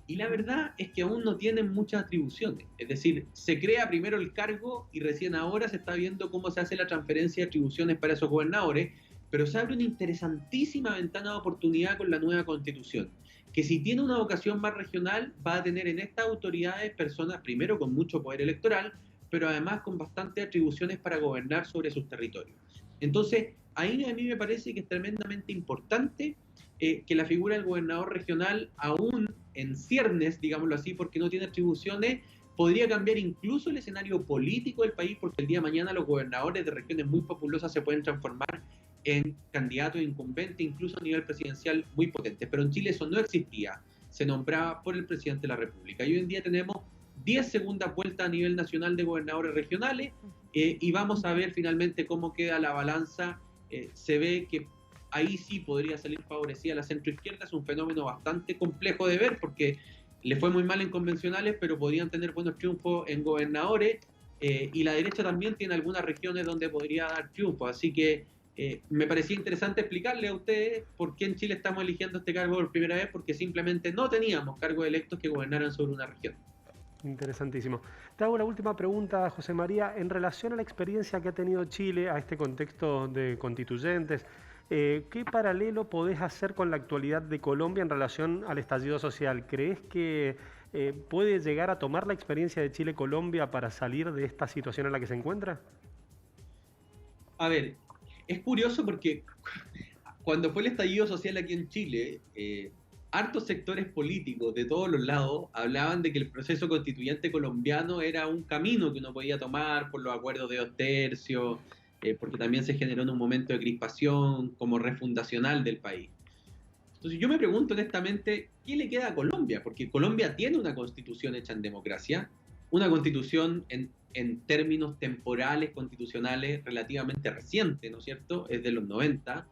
Y la verdad es que aún no tienen muchas atribuciones. Es decir, se crea primero el cargo y recién ahora se está viendo cómo se hace la transferencia de atribuciones para esos gobernadores, pero se abre una interesantísima ventana de oportunidad con la nueva Constitución, que si tiene una vocación más regional, va a tener en estas autoridades personas, primero con mucho poder electoral, pero además con bastantes atribuciones para gobernar sobre sus territorios. Entonces, ahí a mí me parece que es tremendamente importante que la figura del gobernador regional, aún en ciernes, digámoslo así, porque no tiene atribuciones, podría cambiar incluso el escenario político del país, porque el día de mañana los gobernadores de regiones muy populosas se pueden transformar en candidatos incumbentes, incluso a nivel presidencial muy potentes. Pero en Chile eso no existía, se nombraba por el presidente de la República. Y hoy en día tenemos 10 segundas vueltas a nivel nacional de gobernadores regionales y vamos a ver finalmente cómo queda la balanza. Se ve que ahí sí podría salir favorecida la centroizquierda. Es un fenómeno bastante complejo de ver porque le fue muy mal en convencionales, pero podrían tener buenos triunfos en gobernadores y la derecha también tiene algunas regiones donde podría dar triunfos. Así que me parecía interesante explicarle a ustedes por qué en Chile estamos eligiendo este cargo por primera vez, porque simplemente no teníamos cargos electos que gobernaran sobre una región. Interesantísimo. Te hago la última pregunta, José María, en relación a la experiencia que ha tenido Chile, a este contexto de constituyentes, ¿qué paralelo podés hacer con la actualidad de Colombia en relación al estallido social? ¿Crees que puede llegar a tomar la experiencia de Chile-Colombia para salir de esta situación en la que se encuentra? A ver, es curioso porque cuando fue el estallido social aquí en Chile, hartos sectores políticos de todos los lados hablaban de que el proceso constituyente colombiano era un camino que uno podía tomar por los acuerdos de 2/3, porque también se generó en un momento de crispación como refundacional del país. Entonces yo me pregunto honestamente, ¿qué le queda a Colombia? Porque Colombia tiene una constitución hecha en democracia, una constitución en términos temporales, constitucionales, relativamente reciente, ¿no es cierto? Es de los 90.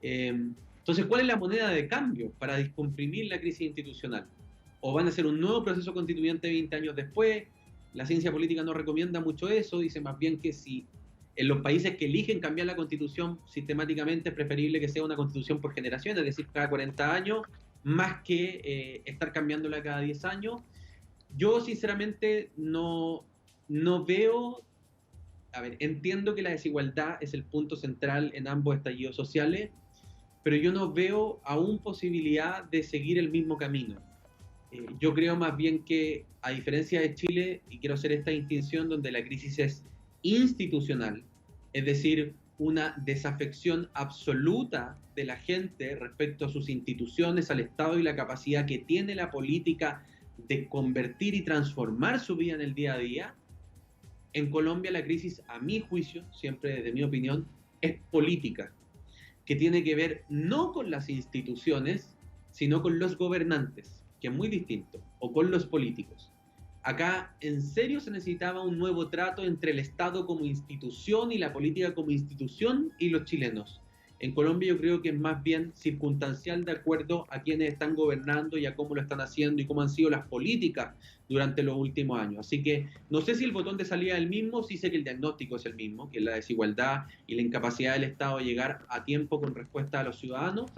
Entonces, ¿cuál es la moneda de cambio para descomprimir la crisis institucional? ¿O van a hacer un nuevo proceso constituyente 20 años después? La ciencia política no recomienda mucho eso, dice más bien que si en los países que eligen cambiar la constitución sistemáticamente es preferible que sea una constitución por generación, es decir, cada 40 años, más que estar cambiándola cada 10 años. Yo sinceramente no veo, a ver, entiendo que la desigualdad es el punto central en ambos estallidos sociales, pero yo no veo aún posibilidad de seguir el mismo camino. Yo creo más bien que, a diferencia de Chile, y quiero hacer esta distinción donde la crisis es institucional, es decir, una desafección absoluta de la gente respecto a sus instituciones, al Estado y la capacidad que tiene la política de convertir y transformar su vida en el día a día. En Colombia la crisis, a mi juicio, siempre desde mi opinión, es política, que tiene que ver no con las instituciones, sino con los gobernantes, que es muy distinto, o con los políticos. Acá en serio se necesitaba un nuevo trato entre el Estado como institución y la política como institución y los chilenos. En Colombia yo creo que es más bien circunstancial de acuerdo a quienes están gobernando y a cómo lo están haciendo y cómo han sido las políticas durante los últimos años. Así que no sé si el botón de salida es el mismo, sí sé que el diagnóstico es el mismo, que es la desigualdad y la incapacidad del Estado de llegar a tiempo con respuesta a los ciudadanos,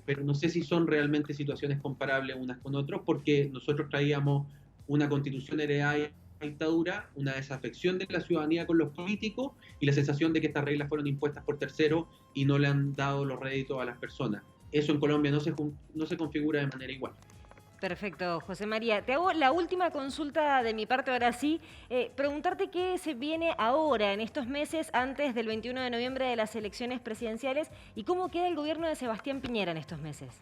pero no sé si son realmente situaciones comparables unas con otras, porque nosotros traíamos una constitución heredada dictadura, una desafección de la ciudadanía con los políticos y la sensación de que estas reglas fueron impuestas por terceros y no le han dado los réditos a las personas. Eso en Colombia no se configura de manera igual. Perfecto, José María. Te hago la última consulta de mi parte ahora sí. Preguntarte qué se viene ahora, en estos meses, antes del 21 de noviembre de las elecciones presidenciales, y cómo queda el gobierno de Sebastián Piñera en estos meses.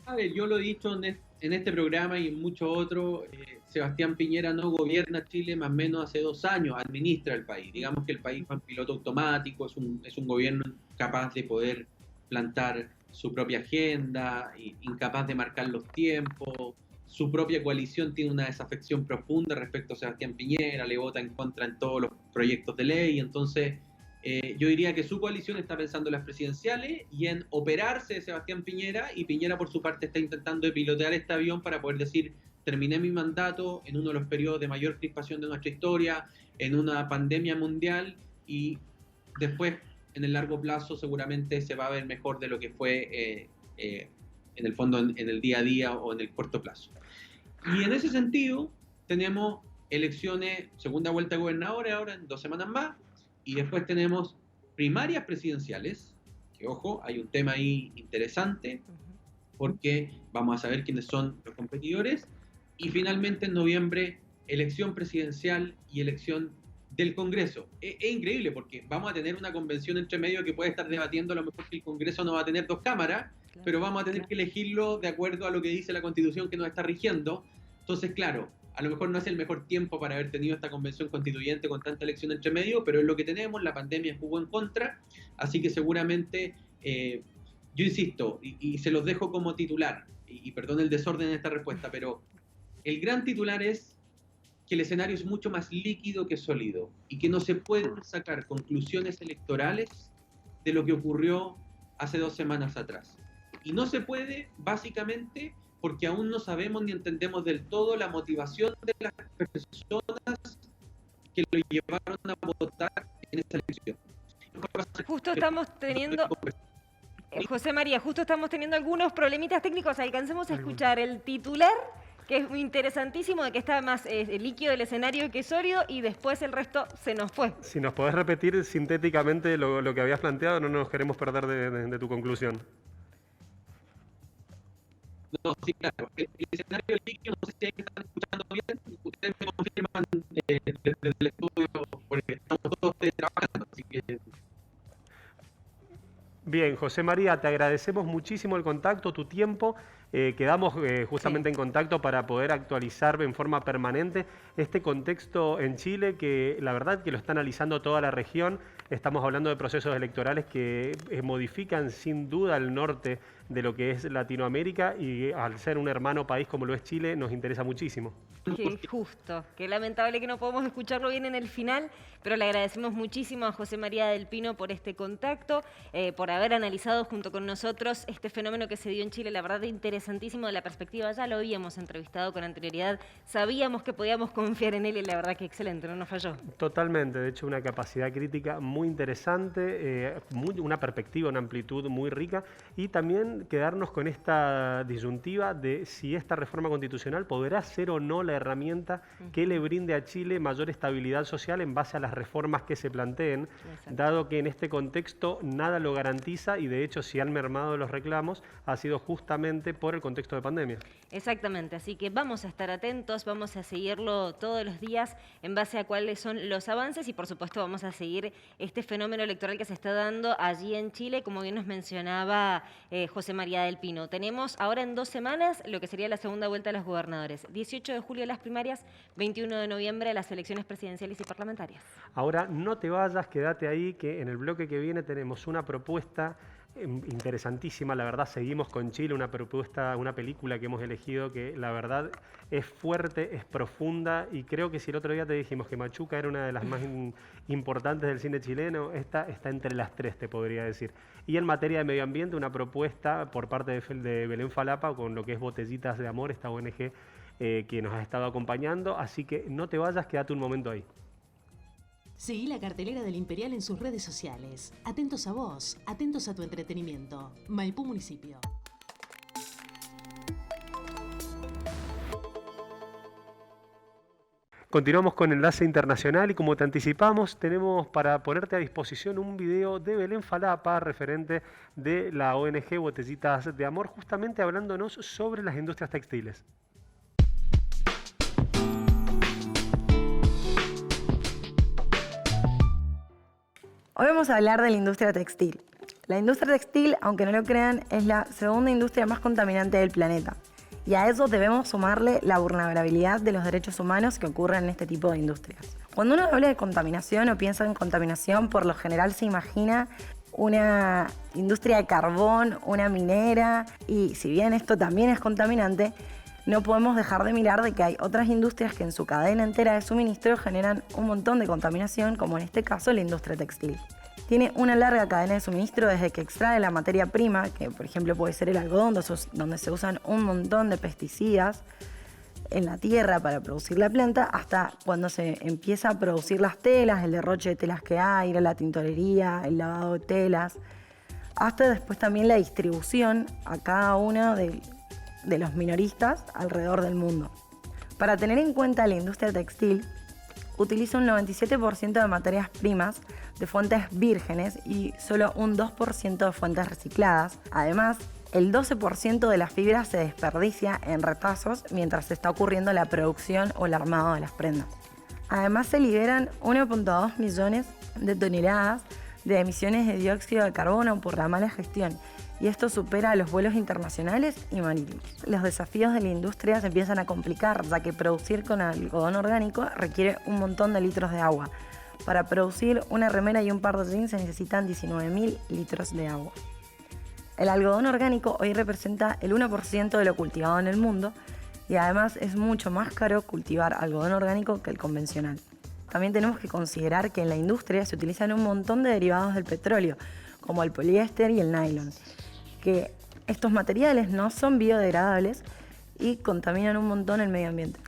A ver, yo lo he dicho en este programa y en muchos otros, Sebastián Piñera no gobierna Chile más o menos hace 2 años, administra el país. Digamos que el país va en piloto automático, es un gobierno capaz de poder plantar su propia agenda, incapaz de marcar los tiempos. Su propia coalición tiene una desafección profunda respecto a Sebastián Piñera, le vota en contra en todos los proyectos de ley. Entonces, yo diría que su coalición está pensando en las presidenciales y en operarse de Sebastián Piñera, y Piñera por su parte está intentando pilotear este avión para poder decir: terminé mi mandato en uno de los periodos de mayor crispación de nuestra historia, en una pandemia mundial, y después en el largo plazo seguramente se va a ver mejor de lo que fue en el fondo en el día a día o en el corto plazo. Y en ese sentido tenemos elecciones, segunda vuelta de gobernadores ahora en 2 semanas más, y después tenemos primarias presidenciales, que ojo, hay un tema ahí interesante, porque vamos a saber quiénes son los competidores, y finalmente en noviembre elección presidencial y elección del Congreso. Es increíble porque vamos a tener una convención entre medio que puede estar debatiendo a lo mejor que el Congreso no va a tener 2 cámaras, claro, pero vamos a tener que elegirlo de acuerdo a lo que dice la Constitución que nos está rigiendo. Entonces, claro, a lo mejor no es el mejor tiempo para haber tenido esta convención constituyente con tanta elección entre medio, pero es lo que tenemos, la pandemia jugó en contra, así que seguramente, yo insisto, y se los dejo como titular, y perdón el desorden en esta respuesta, pero el gran titular es que el escenario es mucho más líquido que sólido y que no se pueden sacar conclusiones electorales de lo que ocurrió hace 2 semanas atrás. Y no se puede, básicamente, porque aún no sabemos ni entendemos del todo la motivación de las personas que lo llevaron a votar en esa elección. Justo estamos teniendo... José María, justo estamos teniendo algunos problemitas técnicos. Alcancemos a escuchar el titular, que es interesantísimo, de que está más líquido el escenario que sólido, y después el resto se nos fue. Si nos podés repetir sintéticamente lo que habías planteado, no nos queremos perder de tu conclusión. No, sí, claro. El escenario líquido, no sé si están escuchando bien, ustedes me confirman desde el estudio, porque estamos todos trabajando, así que... Bien, José María, te agradecemos muchísimo el contacto, tu tiempo. Quedamos justamente en contacto para poder actualizar en forma permanente este contexto en Chile, que la verdad que lo está analizando toda la región. Estamos hablando de procesos electorales que modifican sin duda el norte de lo que es Latinoamérica, y al ser un hermano país como lo es Chile, nos interesa muchísimo. Qué justo, qué lamentable que no podemos escucharlo bien en el final, pero le agradecemos muchísimo a José María del Pino por este contacto, por haber analizado junto con nosotros este fenómeno que se dio en Chile. La verdad, interesantísimo de la perspectiva. Ya lo habíamos entrevistado con anterioridad, sabíamos que podíamos confiar en él y la verdad que excelente, no nos falló. Totalmente, de hecho una capacidad crítica muy interesante, una perspectiva, una amplitud muy rica, y también quedarnos con esta disyuntiva de si esta reforma constitucional podrá ser o no la herramienta que le brinde a Chile mayor estabilidad social en base a las reformas que se planteen, dado que en este contexto nada lo garantiza, y de hecho si han mermado los reclamos ha sido justamente por el contexto de pandemia. Exactamente, así que vamos a estar atentos, vamos a seguirlo todos los días en base a cuáles son los avances, y por supuesto vamos a seguir este fenómeno electoral que se está dando allí en Chile, como bien nos mencionaba José María del Pino. Tenemos ahora en 2 semanas lo que sería la segunda vuelta de los gobernadores. 18 de julio las primarias, 21 de noviembre las elecciones presidenciales y parlamentarias. Ahora no te vayas, quédate ahí, que en el bloque que viene tenemos una propuesta interesantísima. La verdad, seguimos con Chile, una propuesta, una película que hemos elegido que la verdad es fuerte, es profunda, y creo que si el otro día te dijimos que Machuca era una de las más importantes del cine chileno, esta está entre las 3, te podría decir. Y en materia de medio ambiente, una propuesta por parte de Belén Falapa con lo que es Botellitas de Amor, esta ONG que nos ha estado acompañando, así que no te vayas, quédate un momento ahí. Seguí la cartelera del Imperial en sus redes sociales. Atentos a vos, atentos a tu entretenimiento. Maipú Municipio. Continuamos con Enlace Internacional y como te anticipamos, tenemos para ponerte a disposición un video de Belén Falapa, referente de la ONG Botellitas de Amor, justamente hablándonos sobre las industrias textiles. Hoy vamos a hablar de la industria textil. La industria textil, aunque no lo crean, es la segunda industria más contaminante del planeta. Y a eso debemos sumarle la vulnerabilidad de los derechos humanos que ocurren en este tipo de industrias. Cuando uno habla de contaminación o piensa en contaminación, por lo general se imagina una industria de carbón, una minera, y si bien esto también es contaminante, no podemos dejar de mirar de que hay otras industrias que en su cadena entera de suministro generan un montón de contaminación, como en este caso la industria textil. Tiene una larga cadena de suministro desde que extrae la materia prima, que por ejemplo puede ser el algodón, donde se usan un montón de pesticidas en la tierra para producir la planta, hasta cuando se empieza a producir las telas, el derroche de telas que hay, la tintorería, el lavado de telas, hasta después también la distribución a cada uno de los minoristas alrededor del mundo. Para tener en cuenta, la industria textil utiliza un 97% de materias primas de fuentes vírgenes y solo un 2% de fuentes recicladas. Además, el 12% de la fibra se desperdicia en retazos mientras se está ocurriendo la producción o el armado de las prendas. Además, se liberan 1.2 millones de toneladas de emisiones de dióxido de carbono por la mala gestión, y esto supera a los vuelos internacionales y marítimos. Los desafíos de la industria se empiezan a complicar, ya que producir con algodón orgánico requiere un montón de litros de agua. Para producir una remera y un par de jeans se necesitan 19.000 litros de agua. El algodón orgánico hoy representa el 1% de lo cultivado en el mundo, y además es mucho más caro cultivar algodón orgánico que el convencional. También tenemos que considerar que en la industria se utilizan un montón de derivados del petróleo, como el poliéster y el nylon, que estos materiales no son biodegradables y contaminan un montón el medio ambiente.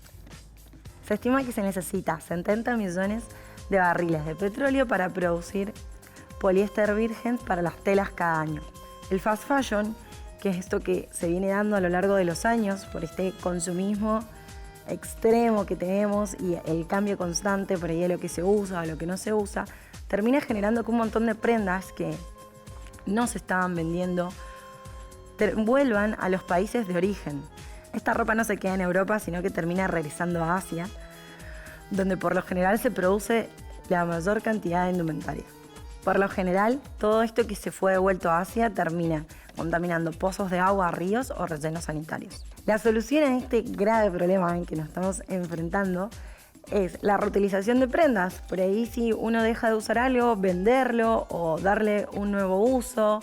Se estima que se necesita 70 millones de barriles de petróleo para producir poliéster virgen para las telas cada año. El fast fashion, que es esto que se viene dando a lo largo de los años por este consumismo extremo que tenemos y el cambio constante por ahí de lo que se usa, a lo que no se usa, termina generando que un montón de prendas que no se estaban vendiendo vuelvan a los países de origen. Esta ropa no se queda en Europa, sino que termina regresando a Asia, donde por lo general se produce la mayor cantidad de indumentaria. Por lo general, todo esto que se fue devuelto a Asia termina contaminando pozos de agua, ríos o rellenos sanitarios. La solución a este grave problema en que nos estamos enfrentando es la reutilización de prendas. Por ahí, si uno deja de usar algo, venderlo o darle un nuevo uso,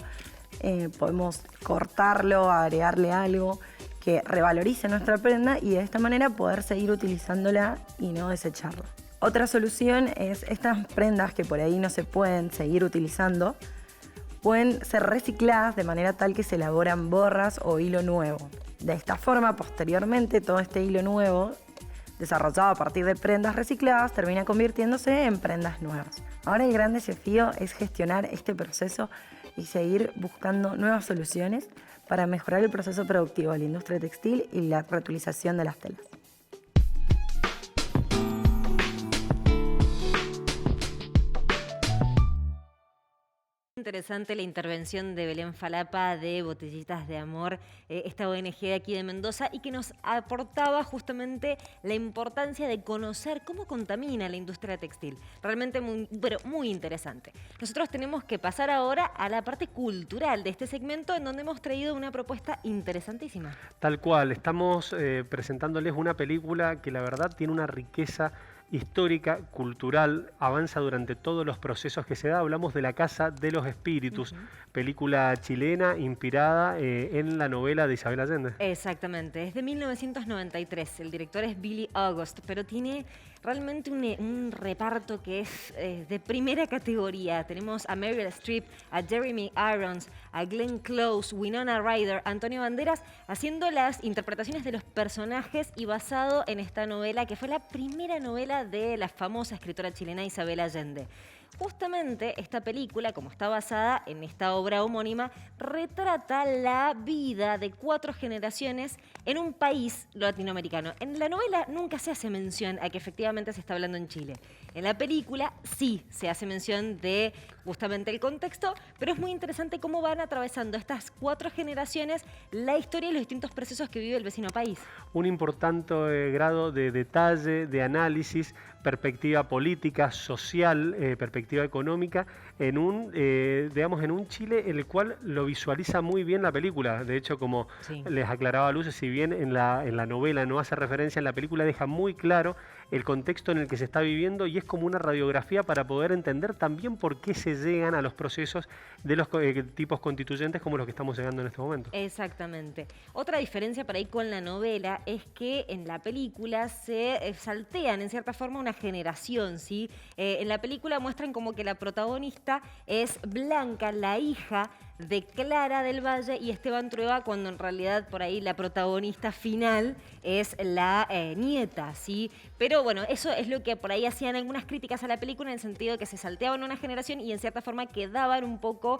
podemos cortarlo, agregarle algo que revalorice nuestra prenda y de esta manera poder seguir utilizándola y no desecharla. Otra solución es estas prendas que por ahí no se pueden seguir utilizando, pueden ser recicladas de manera tal que se elaboran borras o hilo nuevo. De esta forma, posteriormente, todo este hilo nuevo, desarrollado a partir de prendas recicladas, termina convirtiéndose en prendas nuevas. Ahora el gran desafío es gestionar este proceso y seguir buscando nuevas soluciones para mejorar el proceso productivo de la industria textil y la reutilización de las telas. Interesante la intervención de Belén Falapa de Botellitas de Amor, esta ONG de aquí de Mendoza, y que nos aportaba justamente la importancia de conocer cómo contamina la industria textil. Realmente muy interesante. Nosotros tenemos que pasar ahora a la parte cultural de este segmento, en donde hemos traído una propuesta interesantísima. Tal cual, estamos presentándoles una película que la verdad tiene una riqueza histórica, cultural, avanza durante todos los procesos que se da. Hablamos de La Casa de los Espíritus, película chilena inspirada en la novela de Isabel Allende. Exactamente, es de 1993, el director es Billy August, pero tiene realmente un reparto que es de primera categoría. Tenemos a Meryl Streep, a Jeremy Irons, a Glenn Close, Winona Ryder, Antonio Banderas, haciendo las interpretaciones de los personajes y basado en esta novela, que fue la primera novela de la famosa escritora chilena Isabel Allende. Justamente esta película, como está basada en esta obra homónima, retrata la vida de 4 generaciones en un país latinoamericano. En la novela nunca se hace mención a que efectivamente se está hablando en Chile. En la película sí se hace mención de justamente el contexto, pero es muy interesante cómo van atravesando estas 4 generaciones la historia y los distintos procesos que vive el vecino país. Un importante grado de detalle, de análisis, perspectiva política, social, perspectiva económica, en un, digamos, en un Chile en el cual lo visualiza muy bien la película. De hecho, como les aclaraba Luce, si bien en la novela no hace referencia, en la película deja muy claro el contexto en el que se está viviendo y es como una radiografía para poder entender también por qué se llegan a los procesos de los tipos constituyentes como los que estamos llegando en este momento. Exactamente. Otra diferencia por ahí con la novela es que en la película se saltean en cierta forma una generación, ¿sí? En la película muestran como que la protagonista es Blanca, la hija de Clara del Valle y Esteban Trueba, cuando en realidad por ahí la protagonista final es la nieta, ¿sí? Pero bueno, eso es lo que por ahí hacían algunas críticas a la película, en el sentido de que se salteaban una generación y en cierta forma quedaban un poco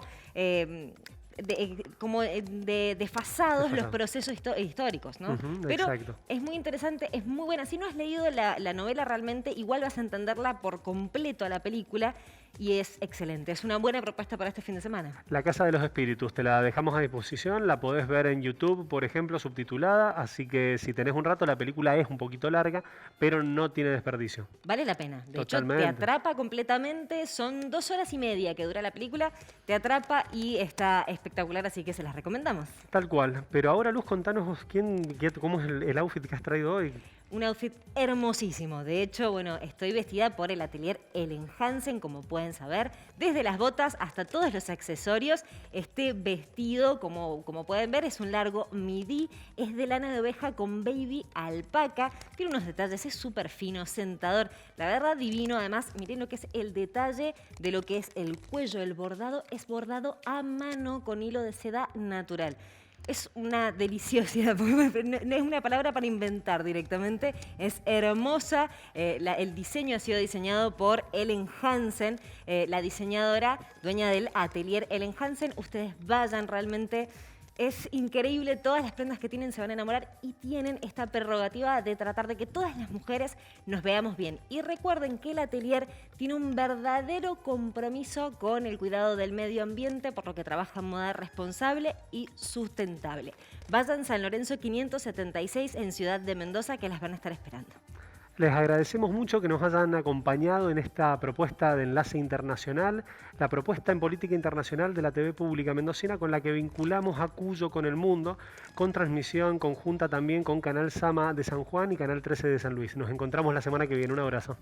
como desfasados los procesos históricos, ¿no? Pero exacto. es muy interesante, es muy buena. Si no has leído la novela realmente, igual vas a entenderla por completo a la película y es excelente. Es una buena propuesta para este fin de semana. La Casa de los Espíritus, te la dejamos a disposición, la podés ver en YouTube, por ejemplo, subtitulada, así que si tenés un rato, la película es un poquito larga, pero no tiene desperdicio. Vale la pena. De Totalmente. hecho, te atrapa completamente. Son 2 horas y media que dura la película, te atrapa y está espectacular, así que se las recomendamos. Tal cual. Pero ahora, Luz, contanos cómo es el outfit que has traído hoy. Un outfit hermosísimo. De hecho, bueno, estoy vestida por el atelier Ellen Hansen, como pueden saber. Desde las botas hasta todos los accesorios. Este vestido, como pueden ver, es un largo midi. Es de lana de oveja con baby alpaca. Tiene unos detalles, es súper fino, sentador. La verdad, divino. Además, miren lo que es el detalle de lo que es el cuello. El bordado es bordado a mano con hilo de seda natural. Es una deliciosidad, no es una palabra para inventar directamente, es hermosa. El diseño ha sido diseñado por Ellen Hansen, la diseñadora, dueña del atelier Ellen Hansen. Ustedes vayan, realmente es increíble, todas las prendas que tienen se van a enamorar y tienen esta prerrogativa de tratar de que todas las mujeres nos veamos bien. Y recuerden que el atelier tiene un verdadero compromiso con el cuidado del medio ambiente, por lo que trabaja en moda responsable y sustentable. Vayan San Lorenzo 576 en Ciudad de Mendoza, que las van a estar esperando. Les agradecemos mucho que nos hayan acompañado en esta propuesta de enlace internacional, la propuesta en política internacional de la TV Pública Mendocina, con la que vinculamos a Cuyo con el mundo, con transmisión conjunta también con Canal Sama de San Juan y Canal 13 de San Luis. Nos encontramos la semana que viene. Un abrazo.